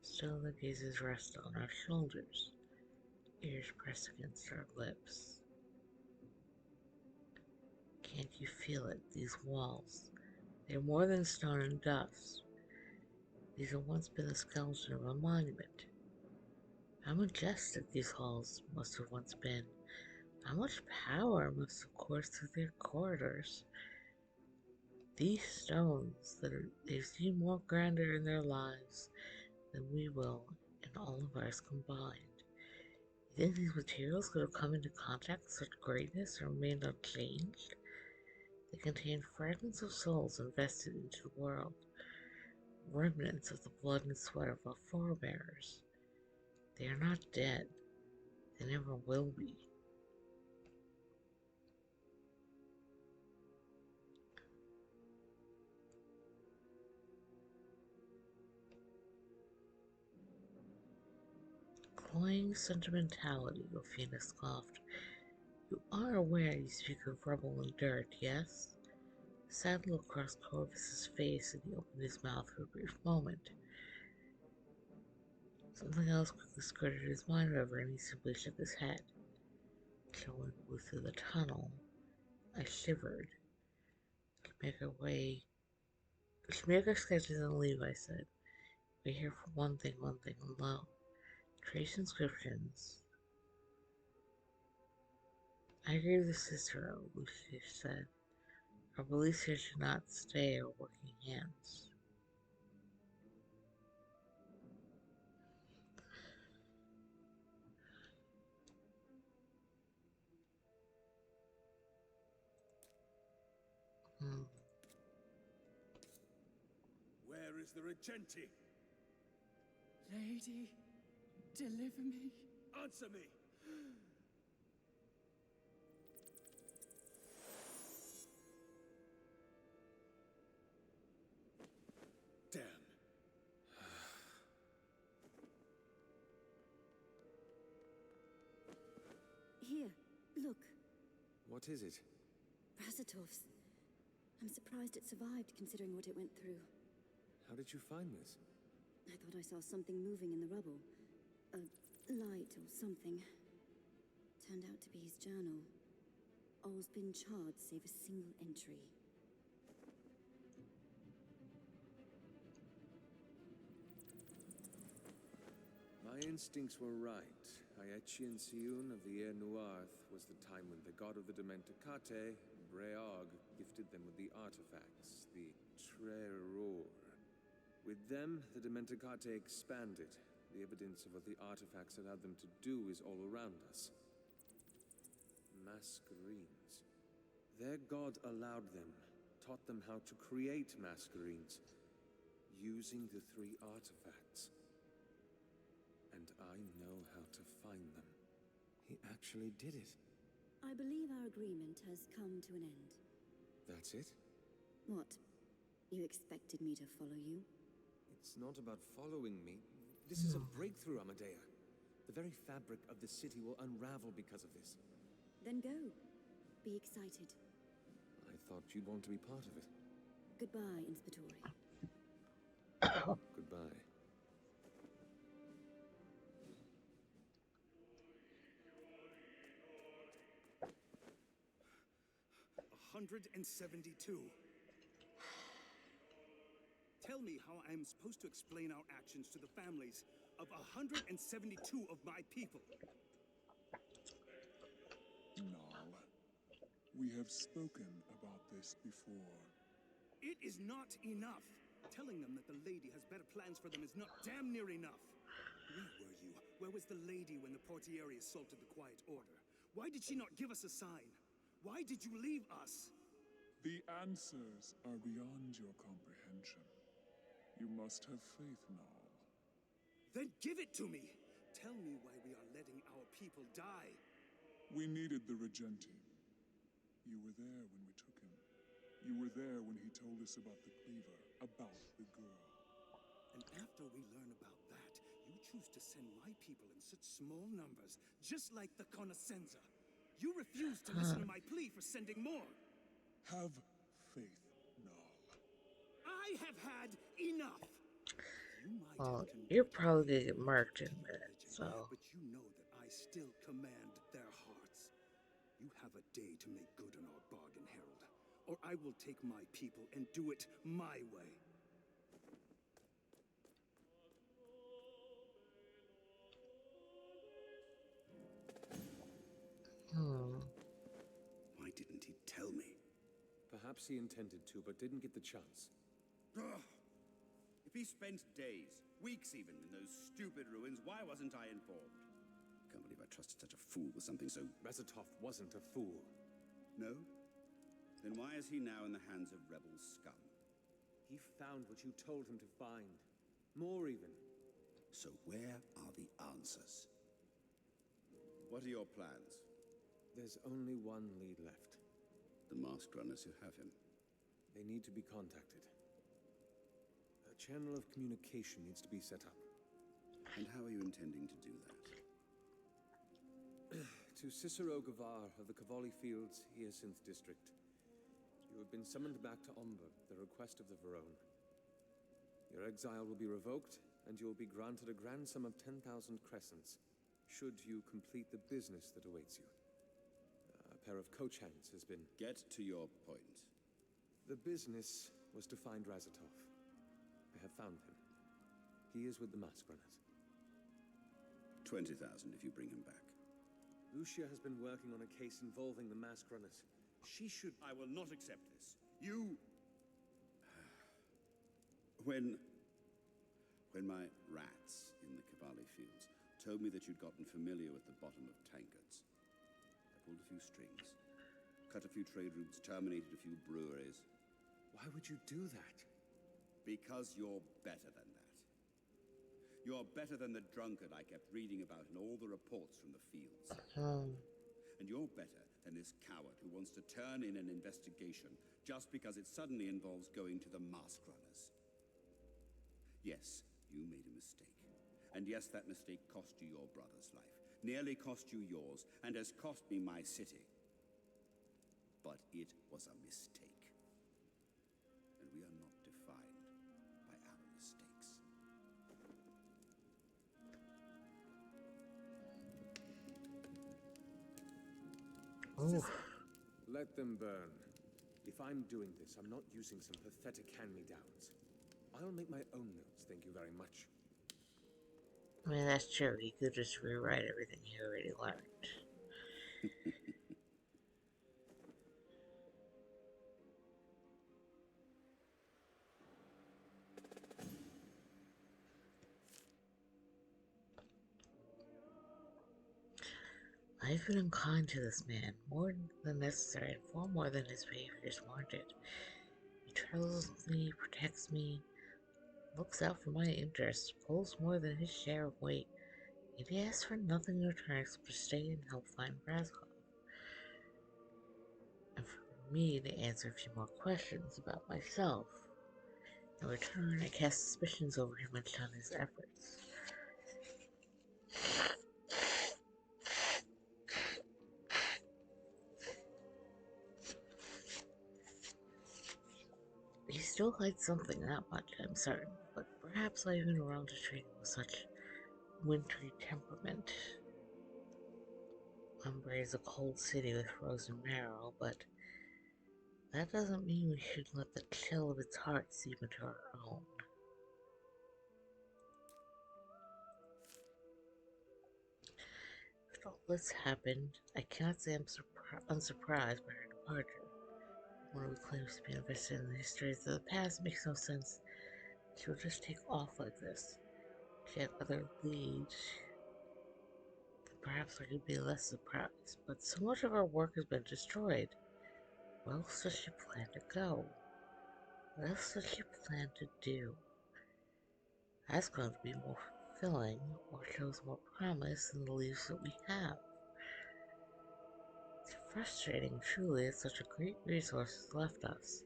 [SPEAKER 1] Still their gazes rest on our shoulders, ears pressed against our lips. Can't you feel it, these walls? They are more than stone and dust. These have once been the skeleton of a monument. How majestic these halls must have once been. How much power must have coursed through their corridors. These stones, they've seen more grandeur in their lives than we will in all of ours combined. You think these materials could have come into contact with such greatness and remained unchanged? They contain fragments of souls invested into the world, remnants of the blood and sweat of our forebears. They are not dead. They never will be. Cloying sentimentality, Rufina scoffed. You are aware you speak of rubble and dirt, yes? A sad look crossed Corvus's face, and he opened his mouth for a brief moment. Something else quickly skirted his mind, however, and he simply shook his head. Till we moved through the tunnel, I shivered. Let's make our sketches and leave, I said. We're here for one thing alone. Trace inscriptions. I agree with Cicero, Lucius said. Our beliefs here should not stay our working hands. Hmm.
[SPEAKER 3] Where is the Regenti?
[SPEAKER 6] Lady, deliver me.
[SPEAKER 3] Answer me! Damn.
[SPEAKER 5] Here, look.
[SPEAKER 2] What is it?
[SPEAKER 5] Brazatov's. I'm surprised it survived, considering what it went through.
[SPEAKER 2] How did you find this?
[SPEAKER 5] I thought I saw something moving in the rubble. A light or something. Turned out to be his journal. All's been charred save a single entry.
[SPEAKER 2] My instincts were right. Aechian Siun of the Air Noirth was the time when the god of the Dementicate, Breog, gifted them with the artifacts, the Treror. With them, the Dementicate expanded. The evidence of what the artifacts allowed them to do is all around us. Masquerades. Their god allowed them, taught them how to create masquerades, using the three artifacts. And I know how to find them. He actually did it.
[SPEAKER 5] I believe our agreement has come to an end.
[SPEAKER 2] That's it?
[SPEAKER 5] What? You expected me to follow you?
[SPEAKER 2] It's not about following me. This is a breakthrough, Amadea. The very fabric of the city will unravel because of this.
[SPEAKER 5] Then go. Be excited.
[SPEAKER 2] I thought you'd want to be part of it.
[SPEAKER 5] Goodbye, Inspettori.
[SPEAKER 2] Goodbye.
[SPEAKER 4] 172. Tell me how I am supposed to explain our actions to the families of 172 of my people.
[SPEAKER 7] Nal, we have spoken about this before.
[SPEAKER 4] It is not enough. Telling them that the lady has better plans for them is not damn near enough. Where were you? Where was the lady when the portiere assaulted the Quiet Order? Why did she not give us a sign? Why did you leave us?
[SPEAKER 7] The answers are beyond your comprehension. You must have faith, Nal.
[SPEAKER 4] Then give it to me. Tell me why we are letting our people die.
[SPEAKER 7] We needed the Regenti. You were there when we took him. You were there when he told us about the cleaver, about the girl.
[SPEAKER 4] And after we learn about that, you choose to send my people in such small numbers, just like the Conoscenza. You refuse to listen to my plea for sending more.
[SPEAKER 7] Have faith, Nal.
[SPEAKER 4] I have had enough. You might
[SPEAKER 1] Well,
[SPEAKER 4] have
[SPEAKER 1] you're
[SPEAKER 4] converted
[SPEAKER 1] probably
[SPEAKER 4] me
[SPEAKER 1] gonna get
[SPEAKER 4] into
[SPEAKER 1] marked in a
[SPEAKER 4] Latine
[SPEAKER 1] minute,
[SPEAKER 4] religion,
[SPEAKER 1] so.
[SPEAKER 4] but you know that I still command their hearts. You have a day to make good on our bargain, Herald, or I will take my people and do it my way. Why didn't he tell me?
[SPEAKER 2] Perhaps he intended to, but didn't get the chance.
[SPEAKER 8] Ugh. If he spent days, weeks even, in those stupid ruins, why wasn't I informed? Can't believe I trusted such a fool with something so...
[SPEAKER 2] Razatov wasn't a fool.
[SPEAKER 8] No? Then why is he now in the hands of rebel scum?
[SPEAKER 2] He found what you told him to find. More even.
[SPEAKER 8] So where are the answers? What are your plans?
[SPEAKER 2] There's only one lead left.
[SPEAKER 8] The masked runners who have him.
[SPEAKER 2] They need to be contacted. A channel of communication needs to be set up.
[SPEAKER 8] And how are you intending to do that?
[SPEAKER 2] To Cicero Gavar of the Cavalli Fields, Hyacinth District. You have been summoned back to Omber, the request of the Verone. Your exile will be revoked, and you will be granted a grand sum of 10,000 crescents, should you complete the business that awaits you. A pair of coach hands has been...
[SPEAKER 8] Get to your point.
[SPEAKER 2] The business was to find Razatov. I have found him. He is with the mask runners.
[SPEAKER 8] 20,000 if you bring him back.
[SPEAKER 2] Lucia has been working on a case involving the mask runners. She should...
[SPEAKER 8] I will not accept this. You... When my rats in the Cavalli Fields told me that you'd gotten familiar with the bottom of tankards, I pulled a few strings, cut a few trade routes, terminated a few breweries.
[SPEAKER 2] Why would you do that?
[SPEAKER 8] Because you're better than that. You're better than the drunkard I kept reading about in all the reports from the fields. And you're better than this coward who wants to turn in an investigation just because it suddenly involves going to the mask runners. Yes, you made a mistake. And yes, that mistake cost you your brother's life, nearly cost you yours, and has cost me my city. But it was a mistake. And we are not defined by our mistakes.
[SPEAKER 1] Oof.
[SPEAKER 2] Let them burn. If I'm doing this, I'm not using some pathetic hand-me-downs. I'll make my own notes, thank you very much.
[SPEAKER 1] I mean, that's true. He could just rewrite everything he already learned. I've been unkind to this man, more than necessary, and far more than his behavior is warranted. He troubles me, protects me, looks out for my interests, pulls more than his share of weight, and he asks for nothing in return except to stay and help find Razkov. And for me to answer a few more questions about myself. In return, I cast suspicions over him and shun his efforts. still hide something, that much I'm certain, but perhaps I've been around to training with such wintry temperament. Umbre is a cold city with frozen marrow, but that doesn't mean we should let the chill of its heart seep into our own. If all this happened, I cannot say I'm unsurprised by her departure. One who claims to be invested in the histories of the past makes no sense. She will just take off like this. She had other leads. Perhaps I could be less surprised, but so much of her work has been destroyed. Where else does she plan to go? What else does she plan to do? That's going to be more fulfilling or shows more promise than the leaves that we have. It's frustrating, truly, that such a great resource has left us.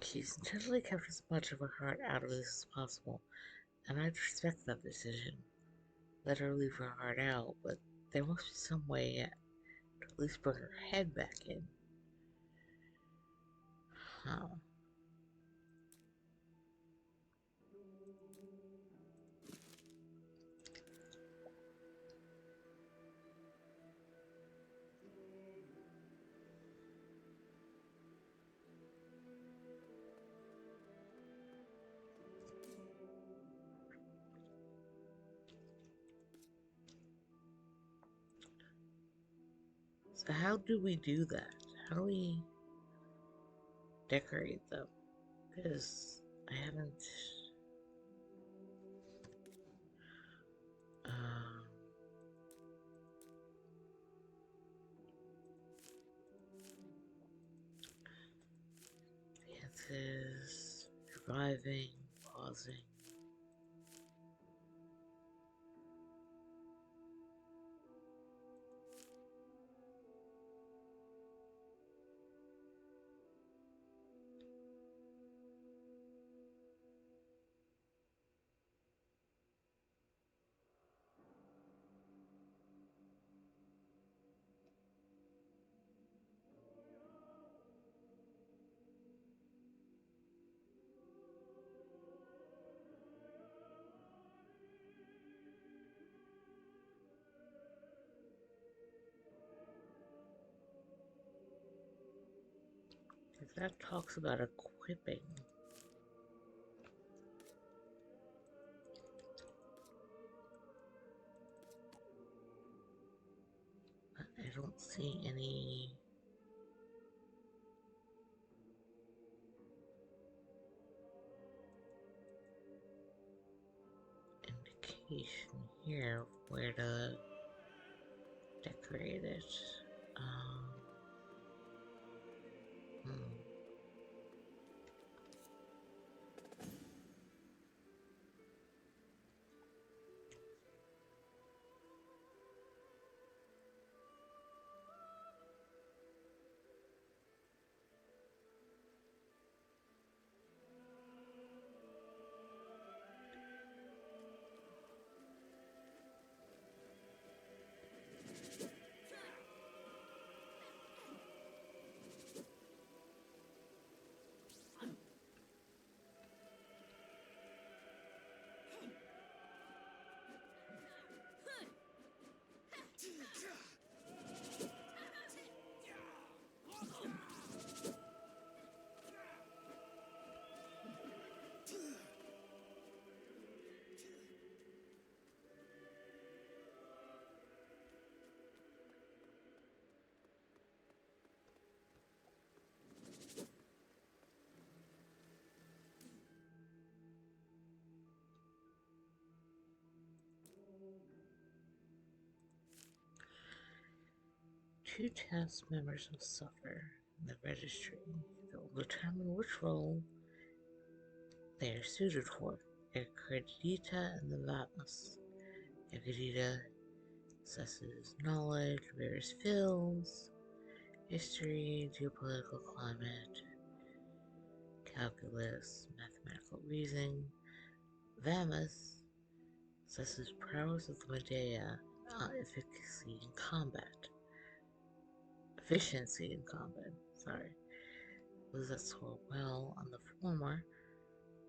[SPEAKER 1] She's intentionally kept as much of her heart out of this as possible, and I'd respect that decision. Let her leave her heart out, but there must be some way to at least bring her head back in. Huh. So how do we do that? How do we decorate them? Because I haven't... Um, dances, reviving, pausing. If that talks about equipping, but I don't see any indication here of where to decorate it. Um, hmm. Two task members will suffer in the registry that will determine which role they are suited for. Acredita and the Vamas. Acredita assesses knowledge, various fields, history, geopolitical climate, calculus, mathematical reasoning. Vamas assesses prowess of the Medea, efficacy in combat. efficiency in combat. Sorry. Those that score well on the former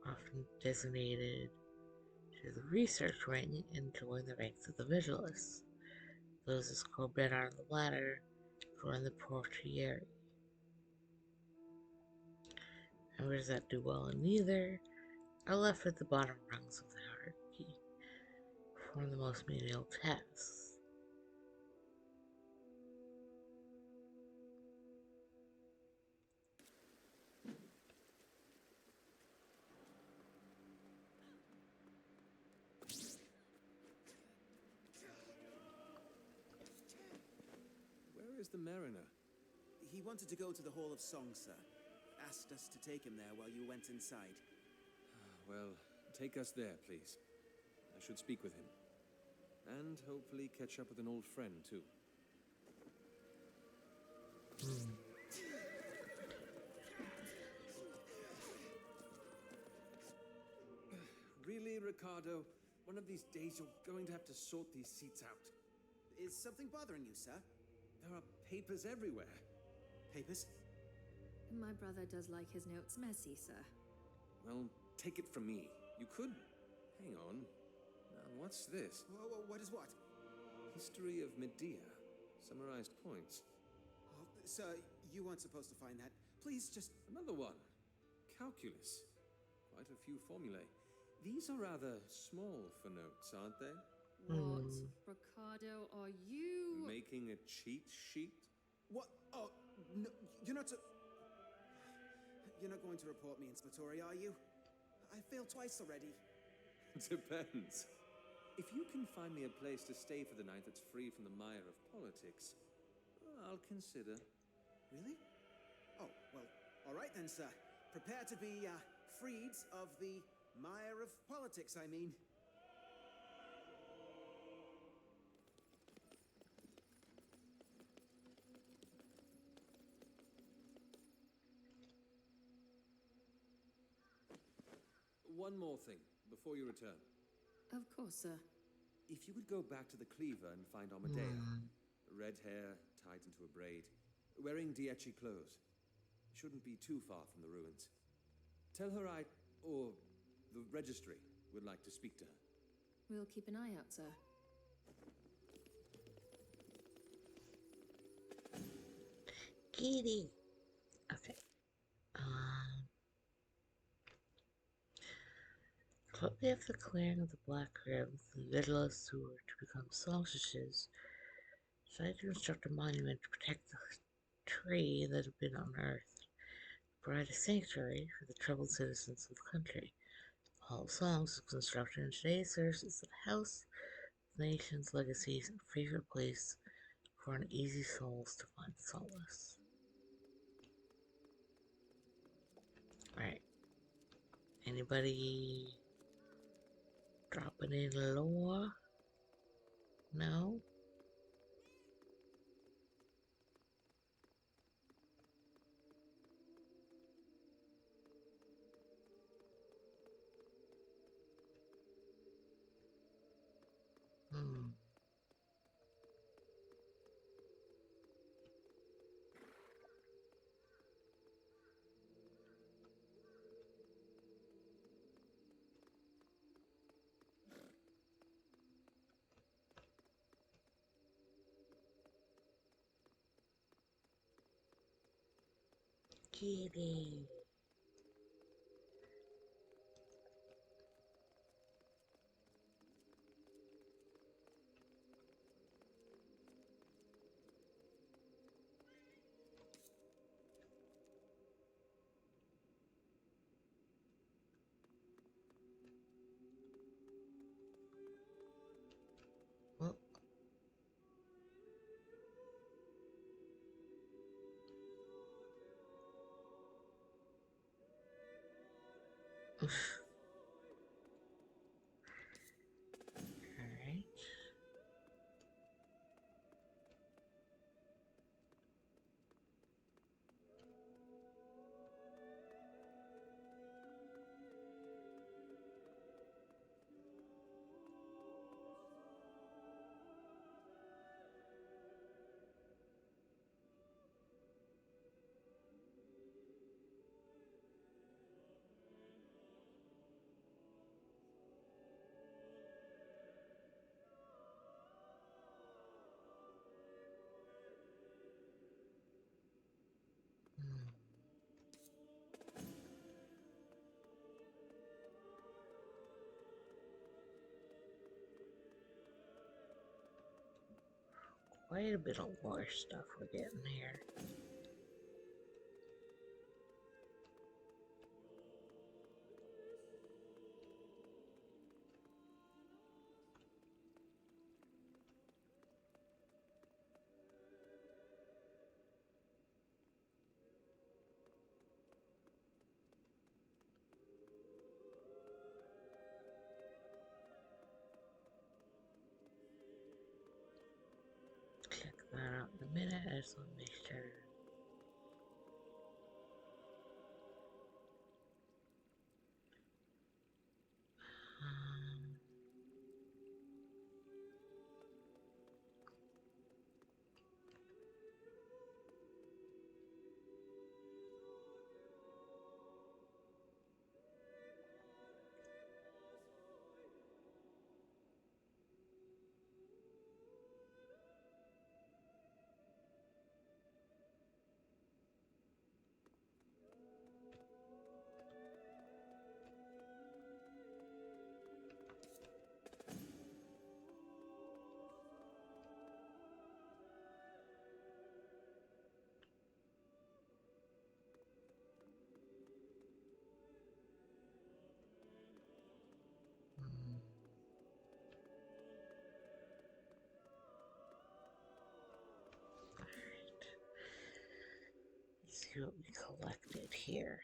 [SPEAKER 1] are often designated to the research wing and join the ranks of the vigilists. Those that score better on the latter join the portieri. Members that do well in neither are left at the bottom rungs of the hierarchy, perform the most menial tasks.
[SPEAKER 2] Where is the mariner?
[SPEAKER 9] He wanted to go to the Hall of Song, sir. Asked us to take him there while you went inside.
[SPEAKER 2] Well, take us there, please. I should speak with him. And hopefully catch up with an old friend, too. Really, Ricardo? One of these days you're going to have to sort these seats out.
[SPEAKER 9] Is something bothering you, sir?
[SPEAKER 2] There are papers everywhere.
[SPEAKER 9] Papers?
[SPEAKER 10] My brother does like his notes messy, sir.
[SPEAKER 2] Well, take it from me. You could... Hang on. Now, what's this?
[SPEAKER 9] What is what?
[SPEAKER 2] History of Medea. Summarized points.
[SPEAKER 9] Oh, sir, you weren't supposed to find that. Please just...
[SPEAKER 2] Another one. Calculus. Quite a few formulae. These are rather small for notes, aren't they?
[SPEAKER 10] What, Ricardo, are you...
[SPEAKER 2] Making a cheat sheet?
[SPEAKER 9] What? Oh, no, you're not You're not going to report me, Inspectori, are you? I failed twice already.
[SPEAKER 2] Depends. If you can find me a place to stay for the night that's free from the mire of politics, I'll consider.
[SPEAKER 9] Really? Oh, well, all right then, sir. Prepare to be, freed of the mire of politics, I mean.
[SPEAKER 2] One more thing, before you return.
[SPEAKER 10] Of course, sir.
[SPEAKER 2] If you could go back to the Cleaver and find Amadeo. Red hair, tied into a braid, wearing Dieci clothes. Shouldn't be too far from the ruins. Tell her or the registry, would like to speak to her.
[SPEAKER 10] We'll keep an eye out, sir.
[SPEAKER 1] Kitty. Okay. Shortly after the clearing of the Black Rim, the vigilists who were to become songstresses decided to construct a monument to protect the tree that had been unearthed, provide a sanctuary for the troubled citizens of the country. The Hall of Songs was constructed and today serves as the house of the nation's legacies and favorite place for uneasy souls to find solace. Alright. Anybody dropping in lore? No? Kitty. Well, alright. Quite a bit of lore stuff we're getting here. Check that out in a minute. I just want to make sure. Um, hmm. Alright. Let's see what we collected here.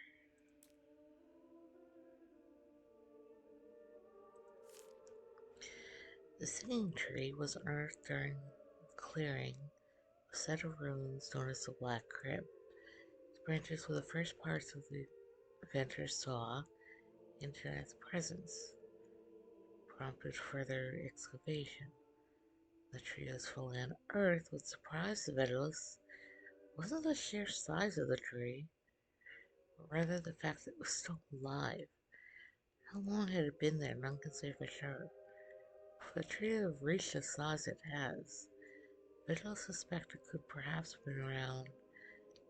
[SPEAKER 1] The singing tree was unearthed during clearing a set of ruins known as the Black Crypt. The branches were the first parts of the adventurers saw into its presence, prompted further excavation. The trio's full unearthed what surprised the veterans wasn't the sheer size of the tree, but rather the fact that it was still alive. How long had it been there? None can say for sure. For the tree to have reached the size it has, Vigils suspect it could perhaps have been around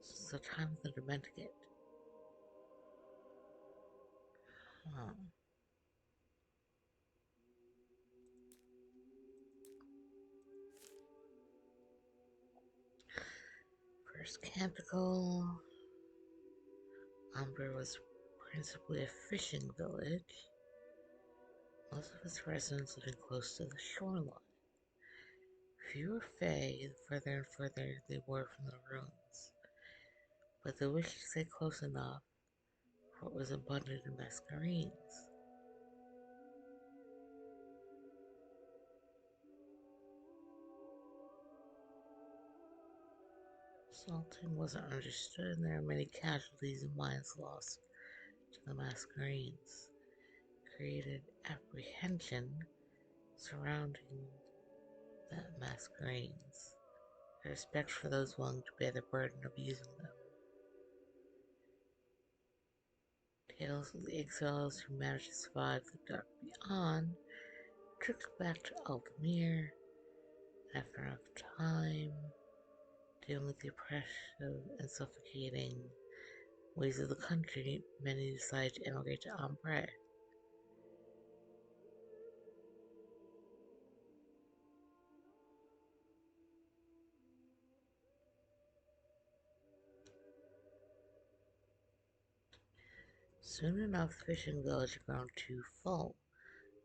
[SPEAKER 1] since the time of the Dementicate. Huh. First Canticle. Umber was principally a fishing village, most of its residents living close to the shoreline. Few were Fae the further and further they were from the ruins, but they wished to stay close enough for it was abundant in Masquerades. Salting wasn't understood, and there are many casualties and lives lost to the Masquerades, created apprehension surrounding the Masquerades, a respect for those willing to bear the burden of using them. Tales of the exiles who managed to survive the dark beyond trickled back to Altamir, and after enough time, dealing with the oppressive and suffocating ways of the country, many decided to emigrate to Ambre. Soon enough, the fishing village had grown too full.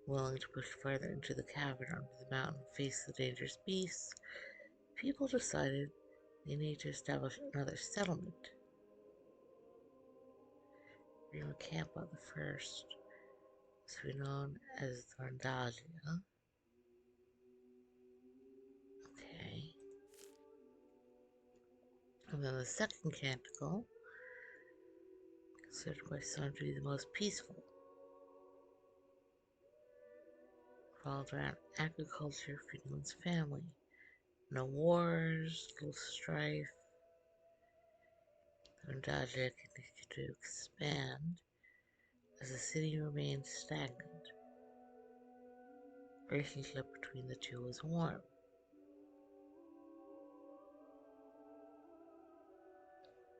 [SPEAKER 1] Willing to push further into the cavern under the mountain and face the dangerous beasts, people decided they needed to establish another settlement. Rima Campa the First, to be known as Thorndagia. Okay. And then the second canticle, considered by some to be the most peaceful, revolved around agriculture feeding one's family. No wars, little strife. Thorndagia continued to expand as the city remained stagnant. The relationship between the two was warm.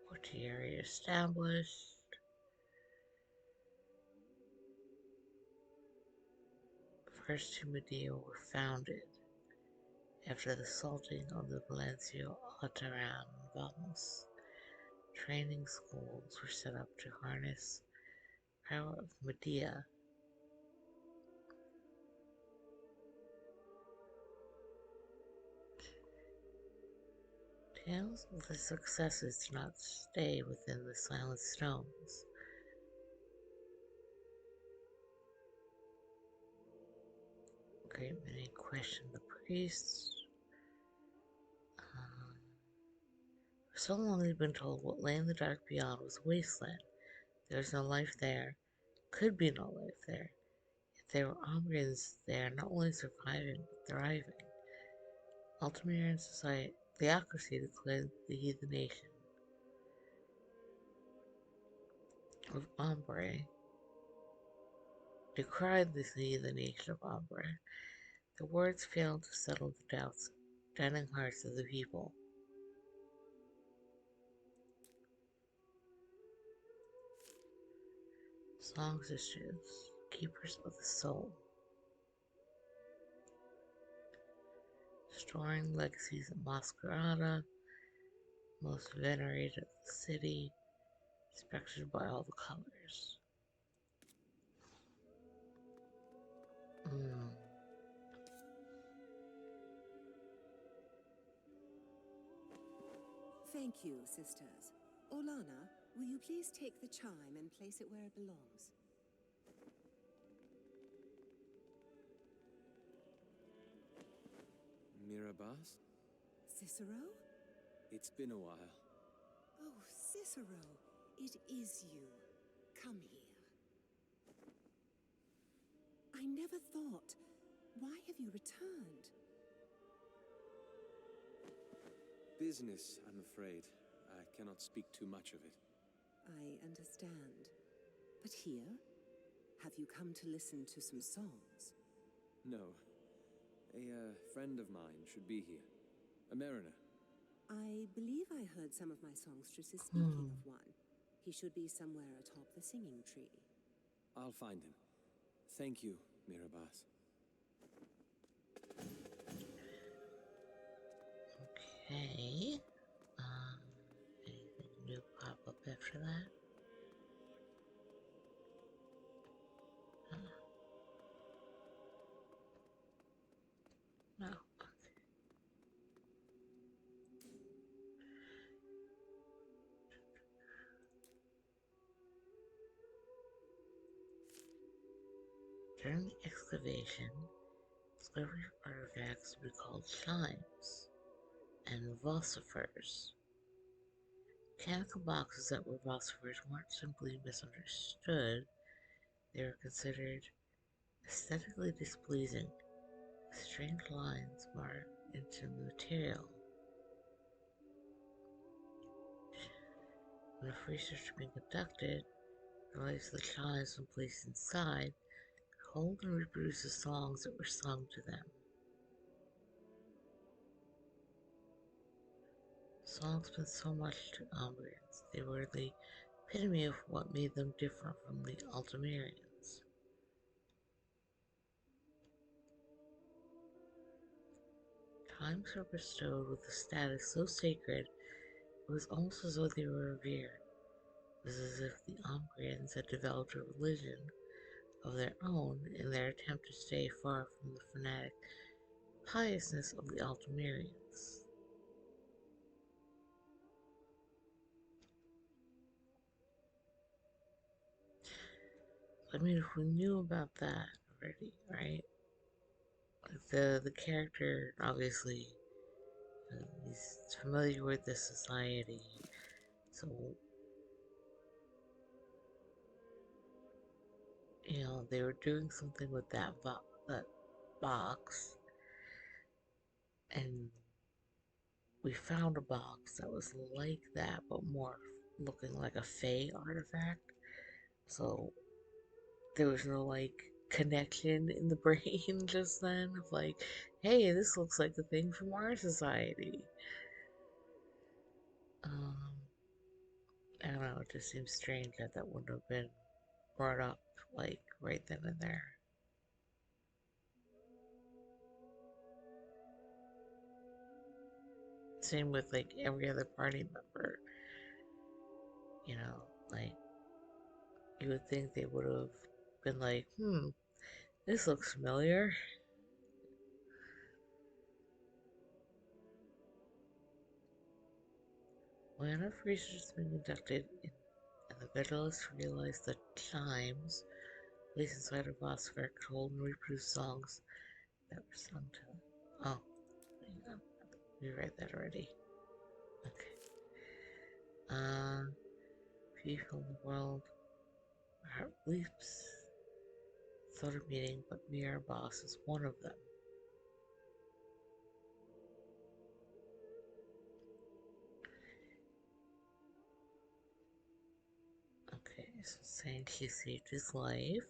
[SPEAKER 1] Portieri established. The first two Medea were founded, after the assaulting of the Valencio Altaran Vamos. Training schools were set up to harness the power of Medea. Tales of the successes do not stay within the Silent Stones. A great many questioned the priests. For so long they'd been told what lay in the dark beyond was a wasteland. There was no life there, could be no life there. Yet there were Omrians there, not only surviving, but thriving. Altamirian society, theocracy declared the heathenation of Ombre, decried the heathenation of Ombre. The words failed to settle the doubts, doubting hearts of the people. Songstresses, keepers of the soul, storing legacies of Masquerada, most venerated of the city, respected by all the colors. Mm.
[SPEAKER 11] Thank you, sisters. Orlana, will you please take the chime and place it where it belongs?
[SPEAKER 2] Mirabas?
[SPEAKER 11] Cicero?
[SPEAKER 2] It's been a while.
[SPEAKER 11] Oh, Cicero, it is you. Come here. I never thought. Why have you returned?
[SPEAKER 2] Business, I'm afraid. I cannot speak too much of it.
[SPEAKER 11] I understand. But here? Have you come to listen to some songs?
[SPEAKER 2] No. A friend of mine should be here. A mariner.
[SPEAKER 11] I believe I heard some of my songstresses speaking of one. He should be somewhere atop the singing tree.
[SPEAKER 2] I'll find him. Thank you, Mirabas.
[SPEAKER 1] Okay. Anything new pop up after that? No. During the excavation, discovery of artifacts would be called chimes and vocifers. Mechanical boxes that were vocifers weren't simply misunderstood, they were considered aesthetically displeasing, with strange lines marked into the material. When a research had been conducted, the lights of the chimes when placed inside could hold and reproduce the songs that were sung to them. Songs meant so much to Umbrians. They were the epitome of what made them different from the Altamirians. Chimes were bestowed with a status so sacred it was almost as though they were revered. It was as if the Umbrians had developed a religion of their own in their attempt to stay far from the fanatic piousness of the Altamirians. I mean, if we knew about that already, right? Like the character, obviously, he's familiar with the society, so they were doing something with that box, and we found a box that was like that, but more looking like a Fey artifact. So there was no like connection in the brain just then of like, hey, this looks like a thing from our society. I don't know, it just seems strange that that wouldn't have been brought up like right then and there. same with like every other party member. You know, like you would think they would have been like, this looks familiar. When enough research has been conducted and the Federalists realized that chimes placed inside a Vosphere could hold and reproduce songs that were sung to them. Oh, hang on. We read that already. Okay. People in the world, our heart leaps, thought of meeting, but we are boss is one of them. Okay, so saying he saved his life.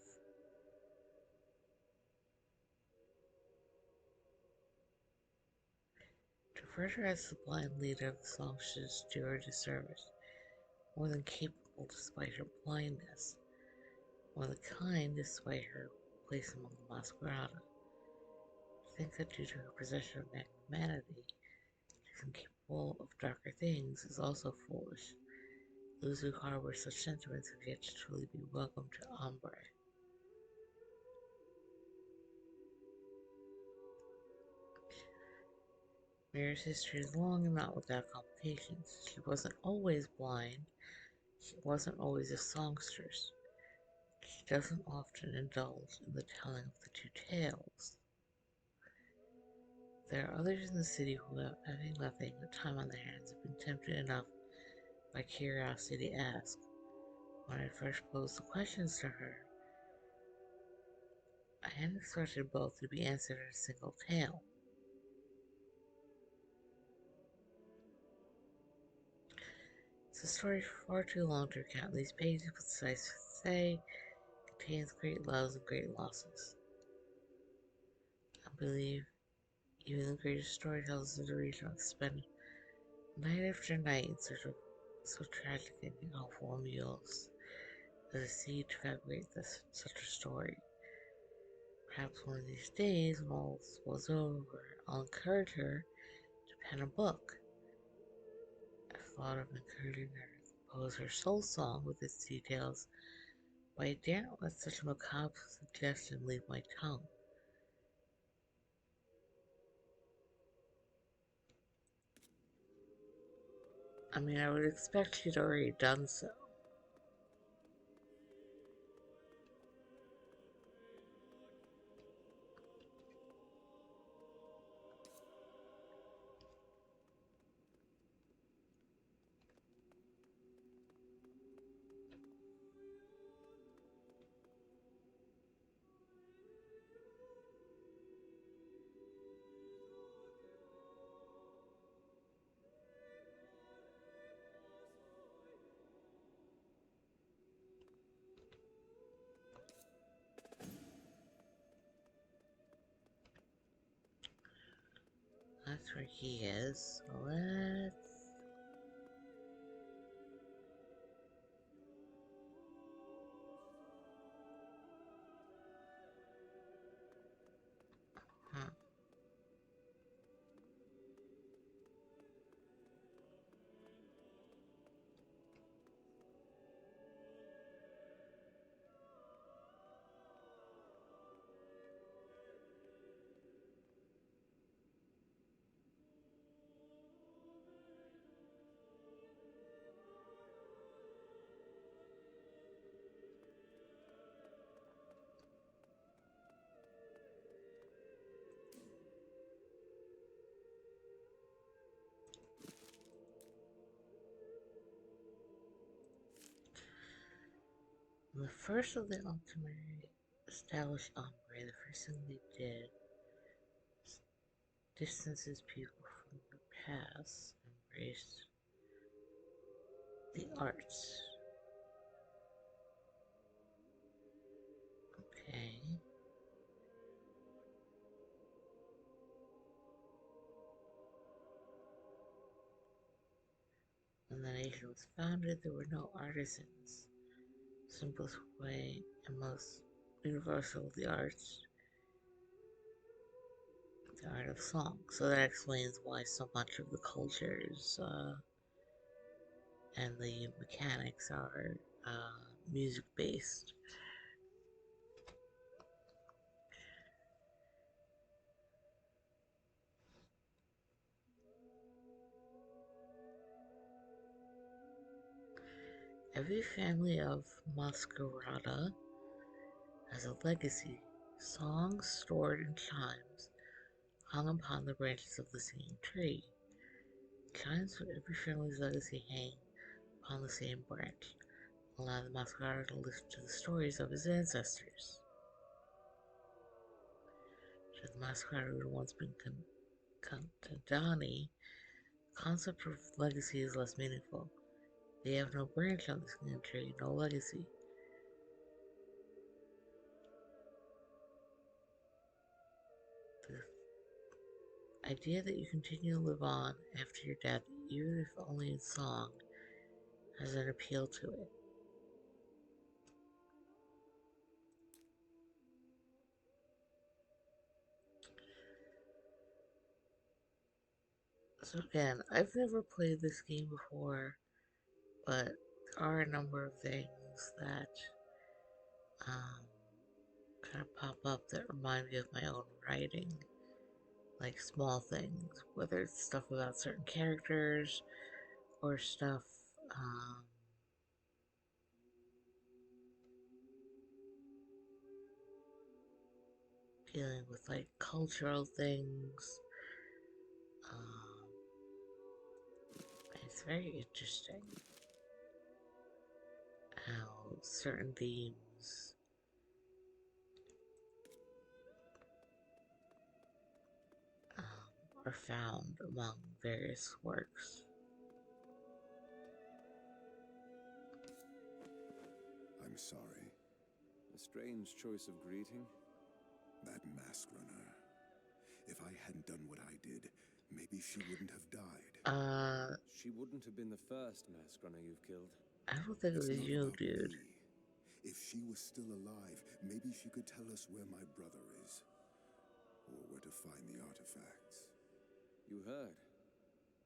[SPEAKER 1] To refer to her as the blind leader of the song should do her disservice. More than capable despite her blindness. More than kind despite her place among the Masquerada. To think that due to her possession of humanity, she is incapable of darker things is also foolish. Those who harbor such sentiments have yet to truly be welcome to Ombre. Mira's history is long and not without complications. She wasn't always blind. She wasn't always a songstress. She doesn't often indulge in the telling of the two tales. There are others in the city who, having nothing but time on their hands, have been tempted enough by curiosity to ask. When I first posed the questions to her, I had expected both to be answered in a single tale. It's a story far too long to recount these pages, but suffice to say, contains great loves and great losses. I believe even the greatest storytellers of the region have spent night after night in search of so tragic and awful mules as a seed to fabricate such a story. Perhaps one of these days, when all was over, I'll encourage her to pen a book. I thought of encouraging her to compose her soul song with its details, but I daren't let such a macabre suggestion leave my tongue. I mean, I would expect she'd already done so. That's where he is. So let's... Huh. The first of the ultimately established Ombre, the first thing they did was distance his people from the past, embrace the arts. Okay. When the nation was founded, there were no artisans. Simplest way and most universal of the arts. the art of song. So that explains why so much of the cultures and the mechanics are music based. Every family of Masquerada has a legacy, songs stored in chimes hung upon the branches of the same tree. Chimes from every family's legacy hang upon the same branch, allow the Masquerada to listen to the stories of his ancestors. Should the Masquerada had once been Kantadani, the concept of legacy is less meaningful. They have no branch on this singing tree, no legacy. The idea that you continue to live on after your death, even if only in song, has an appeal to it. So again, I've never played this game before, but there are a number of things that kind of pop up that remind me of my own writing. Like small things, whether it's stuff about certain characters or stuff dealing with like cultural things. Um, it's very interesting how certain themes are found among various works.
[SPEAKER 3] I'm sorry.
[SPEAKER 2] A strange choice of greeting.
[SPEAKER 3] That mask runner. If I hadn't done what I did, maybe she wouldn't have died.
[SPEAKER 2] She wouldn't have been the first mask runner you've killed.
[SPEAKER 1] I don't think it
[SPEAKER 3] It's
[SPEAKER 1] was
[SPEAKER 3] not
[SPEAKER 1] you,
[SPEAKER 3] about
[SPEAKER 1] dude.
[SPEAKER 3] me. If she was still alive, maybe she could tell us where my brother is. Or where to find the artifacts.
[SPEAKER 2] You heard.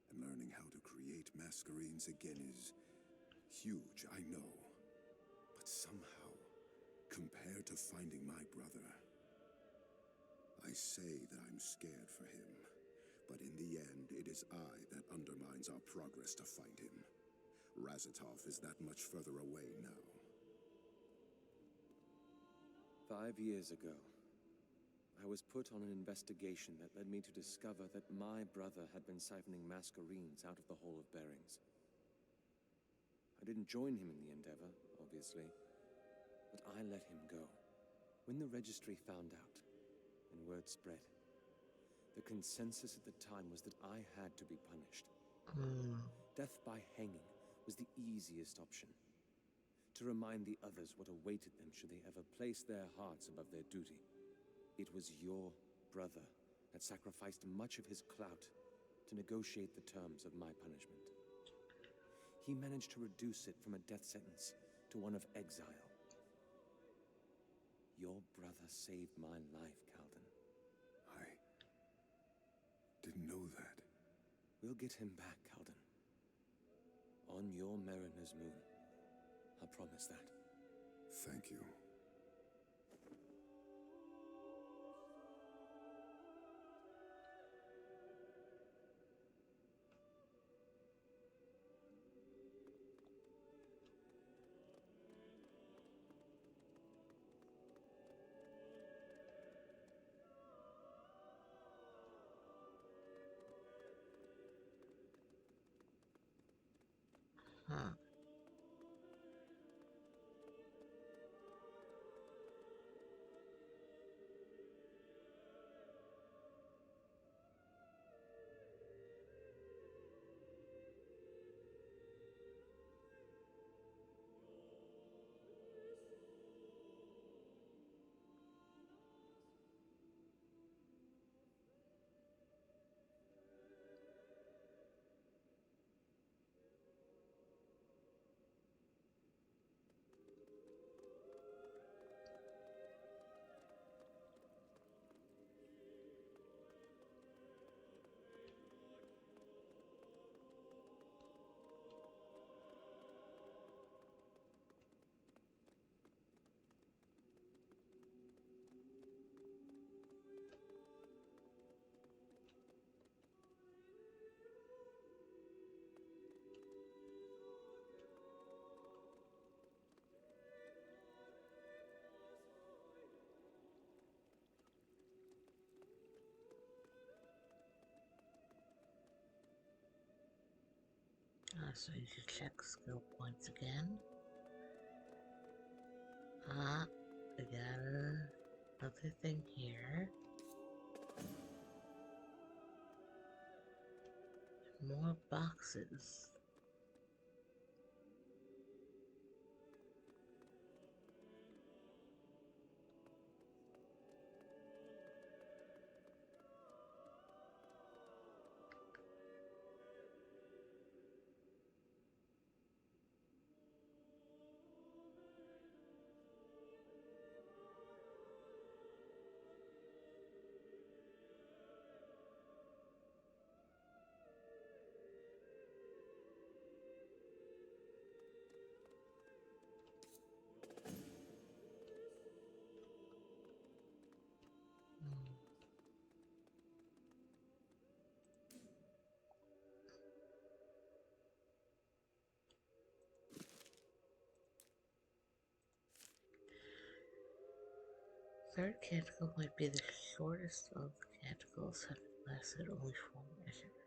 [SPEAKER 3] And learning how to create masquerades again is huge, I know. But somehow, compared to finding my brother, I say that I'm scared for him. But in the end, it is I that undermines our progress to find him. Razatov is that much further away now.
[SPEAKER 2] 5 years ago, I was put on an investigation that led me to discover that my brother had been siphoning masquerades out of the Hall of Bearings. I didn't join him in the endeavor, obviously, but I let him go. When the registry found out, and word spread, the consensus at the time was that I had to be punished. Death by hanging was the easiest option. To remind the others what awaited them should they ever place their hearts above their duty. It was your brother that sacrificed much of his clout to negotiate the terms of my punishment. He managed to reduce it from a death sentence to one of exile. Your brother saved my life, Calden.
[SPEAKER 3] I didn't know that.
[SPEAKER 2] We'll get him back, Calden. On your Mariner's moon. I promise that.
[SPEAKER 3] Thank you.
[SPEAKER 1] Huh. so I need to check skill points again. Ah, I got another thing here. More boxes. Third canticle might be the shortest of the canticles, having lasted only 4 measures.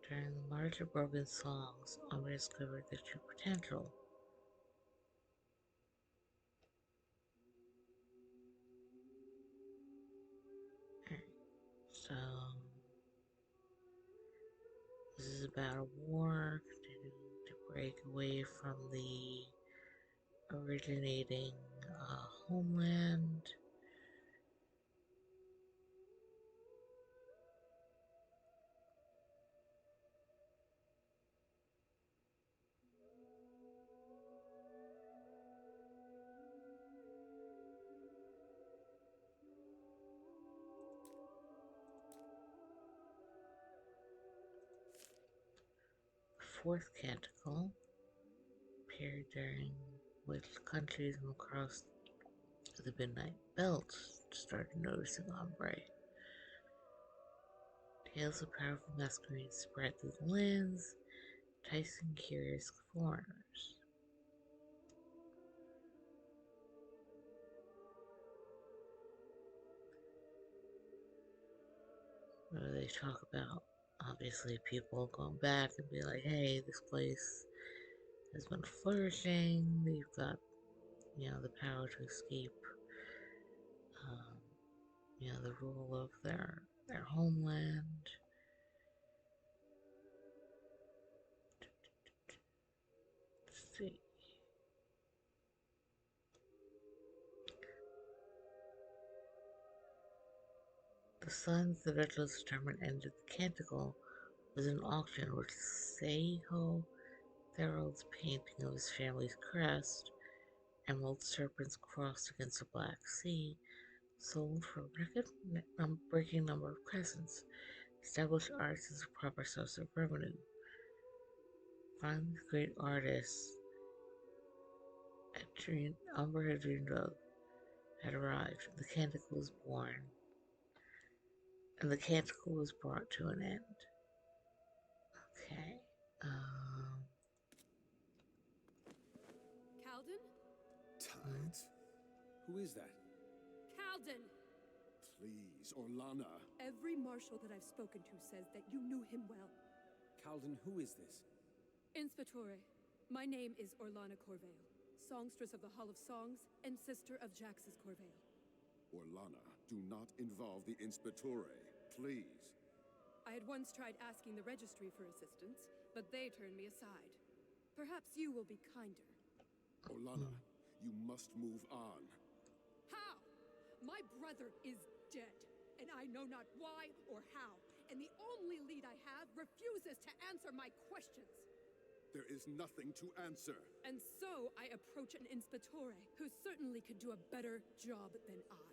[SPEAKER 1] During the larger broken songs, Amber discovered their true potential. So, this is about a war continuing to break away from the originating homeland. Fourth canticle appeared during which countries across the Midnight Belt started noticing Ombre. Tales of powerful masquerades spread through the lands, enticing curious foreigners. They talk about, obviously, people going back and be like, hey, this place has been flourishing, they've got, the power to escape, the rule of their homeland. Let's see. The sons that Atlas determined ended the canticle was an auction which Seiho Therod's painting of his family's crest, emerald serpents crossed against the Black Sea, sold for a record-breaking number of crescents, established arts as a proper source of revenue. Finally, the great artist Umber had dreamed of had arrived, and the canticle was born, and the canticle was brought to an end. Okay.
[SPEAKER 12] Calden?
[SPEAKER 2] Tides? Who is that?
[SPEAKER 12] Calden!
[SPEAKER 3] Please, Orlana.
[SPEAKER 12] Every marshal that I've spoken to says that you knew him well.
[SPEAKER 2] Calden, who is this?
[SPEAKER 12] Inspectore, my name is Orlana Corvale, songstress of the Hall of Songs and sister of Jax's Corvale.
[SPEAKER 3] Orlana, do not involve the Inspectore, please.
[SPEAKER 12] I had once tried asking the registry for assistance, but they turned me aside. Perhaps you will be kinder.
[SPEAKER 3] Orlana, you must move on.
[SPEAKER 12] How? My brother is dead, and I know not why or how, and the only lead I have refuses to answer my questions.
[SPEAKER 3] There is nothing to answer.
[SPEAKER 12] And so I approach an Inspectore, who certainly could do a better job than I.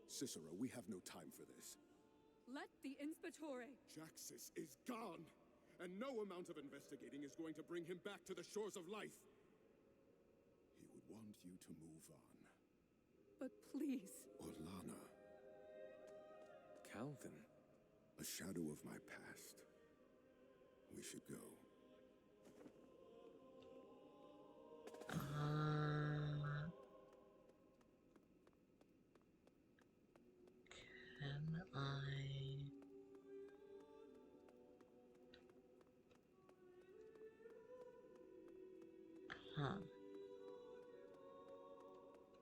[SPEAKER 3] Cicero, we have no time for this.
[SPEAKER 12] Let the Inspectore...
[SPEAKER 3] Jaxus is gone, and no amount of investigating is going to bring him back to the shores of life. He would want you to move on.
[SPEAKER 12] But please...
[SPEAKER 3] Orlana.
[SPEAKER 2] Calvin.
[SPEAKER 3] A shadow of my past. We should go.
[SPEAKER 1] Can I... Huh.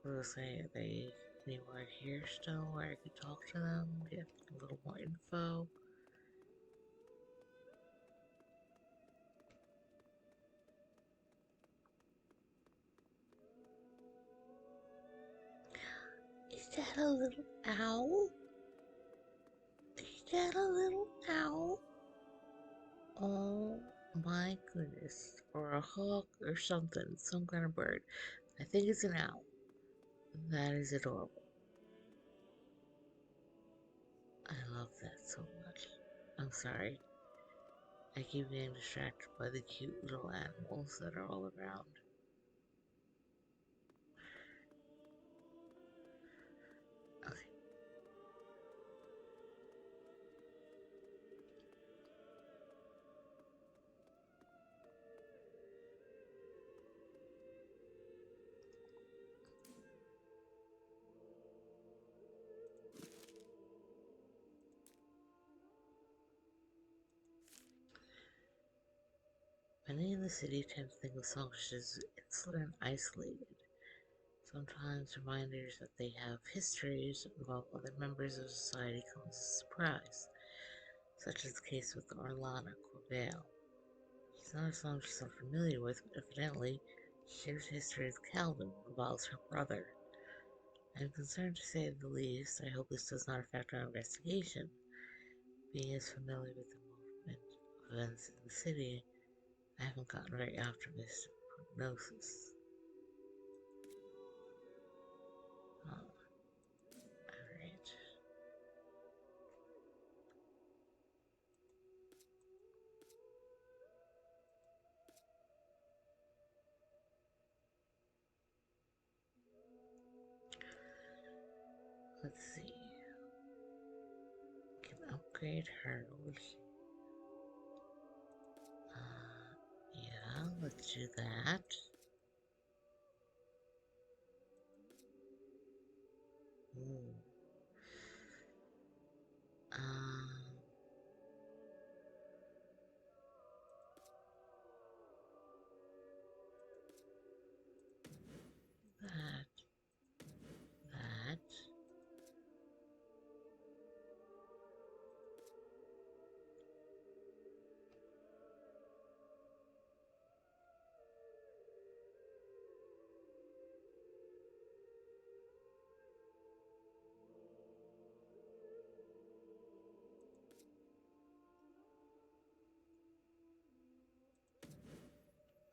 [SPEAKER 1] What was I? Are they anywhere here still where I could talk to them? Get a little more info? Is that a little owl? Is that a little owl? Oh my goodness. Or a hawk or something. Some kind of bird. I think it's an owl. That is adorable. I love that so much. I'm sorry. I keep getting distracted by the cute little animals that are all around. Okay. Many in the city tend to think of songs as insular and isolated. Sometimes reminders that they have histories involve other members of society come as a surprise, such as the case with Orlana Corbeil. He's not a song she's unfamiliar with, but evidently she shares history with Calvin, who involves her brother. I am concerned to say the least. I hope this does not affect our investigation. Being as familiar with the movement of events in the city, I haven't gotten very optimistic prognosis. Alright. Let's see. Can upgrade her. Yeah, let's do that. Ooh. That. That.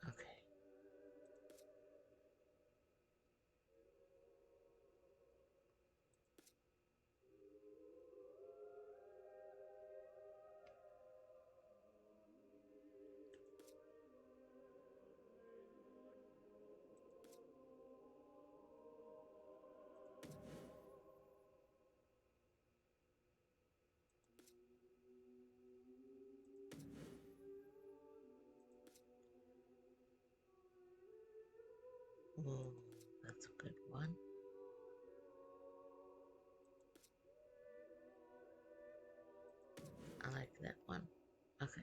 [SPEAKER 1] Okay. Ooh, that's a good one. I like that one. Okay.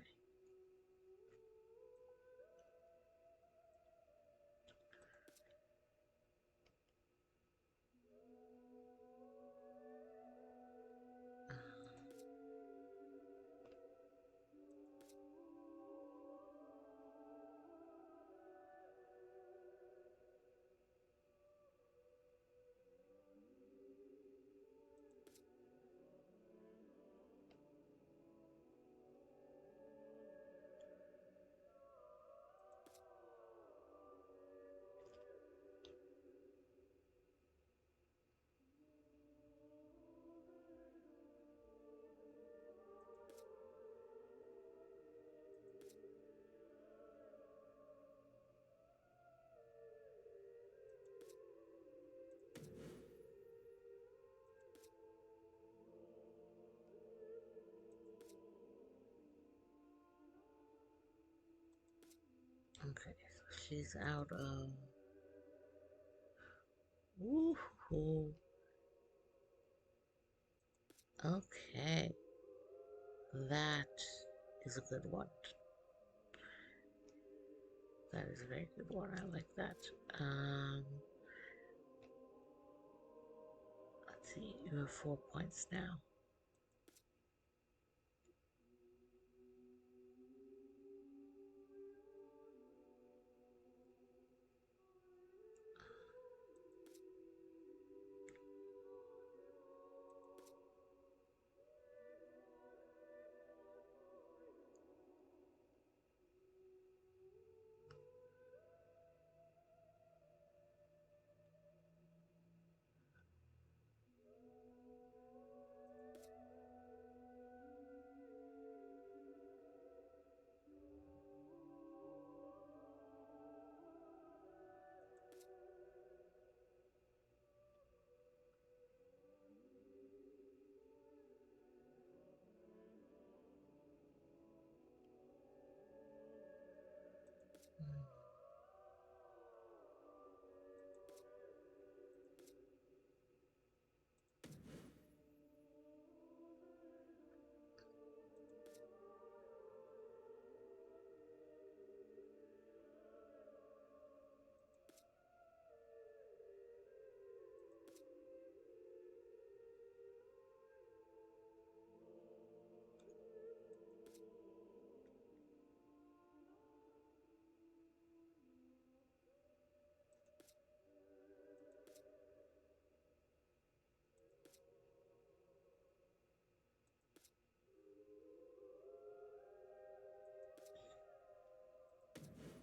[SPEAKER 1] Okay, so she's out of. Ooh. Okay. That is a good one. That is a very good one. I like that. Let's see. You have 4 points now.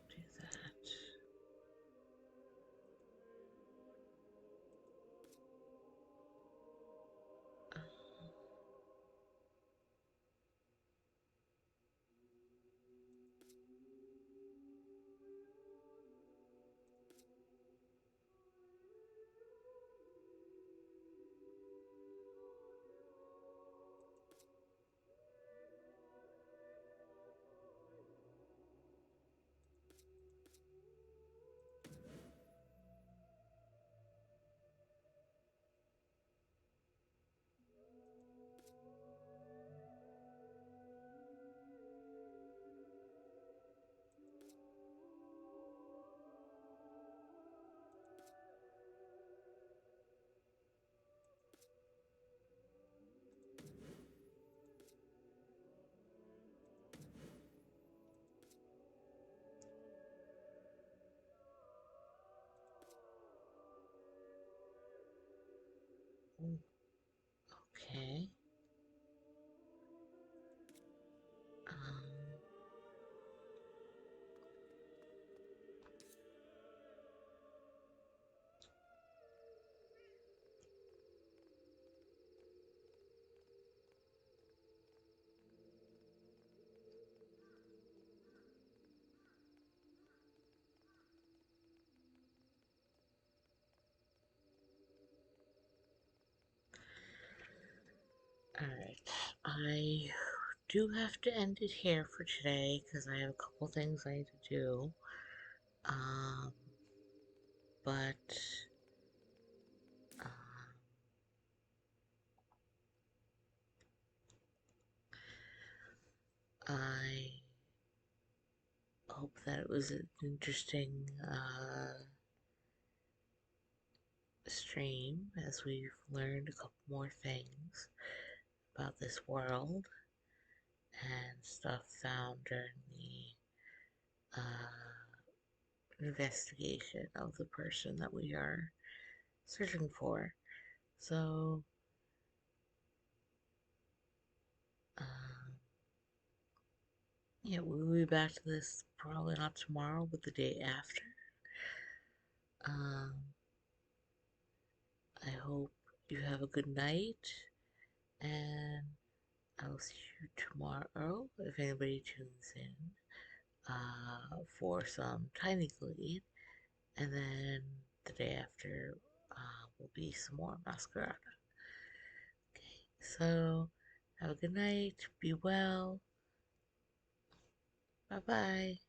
[SPEAKER 1] Do that. Okay. Um, Alright. I do have to end it here for today because I have a couple things I need to do. Um, but I hope that it was an interesting stream as we've learned a couple more things about this world and stuff found during the investigation of the person that we are searching for. So, yeah, we'll be back to this probably not tomorrow, but the day after. Um, I hope you have a good night, and I'll see you tomorrow if anybody tunes in for some Tiny Glee, and then the day after will be some more Masquerada. Okay, so have a good night, be well, bye bye.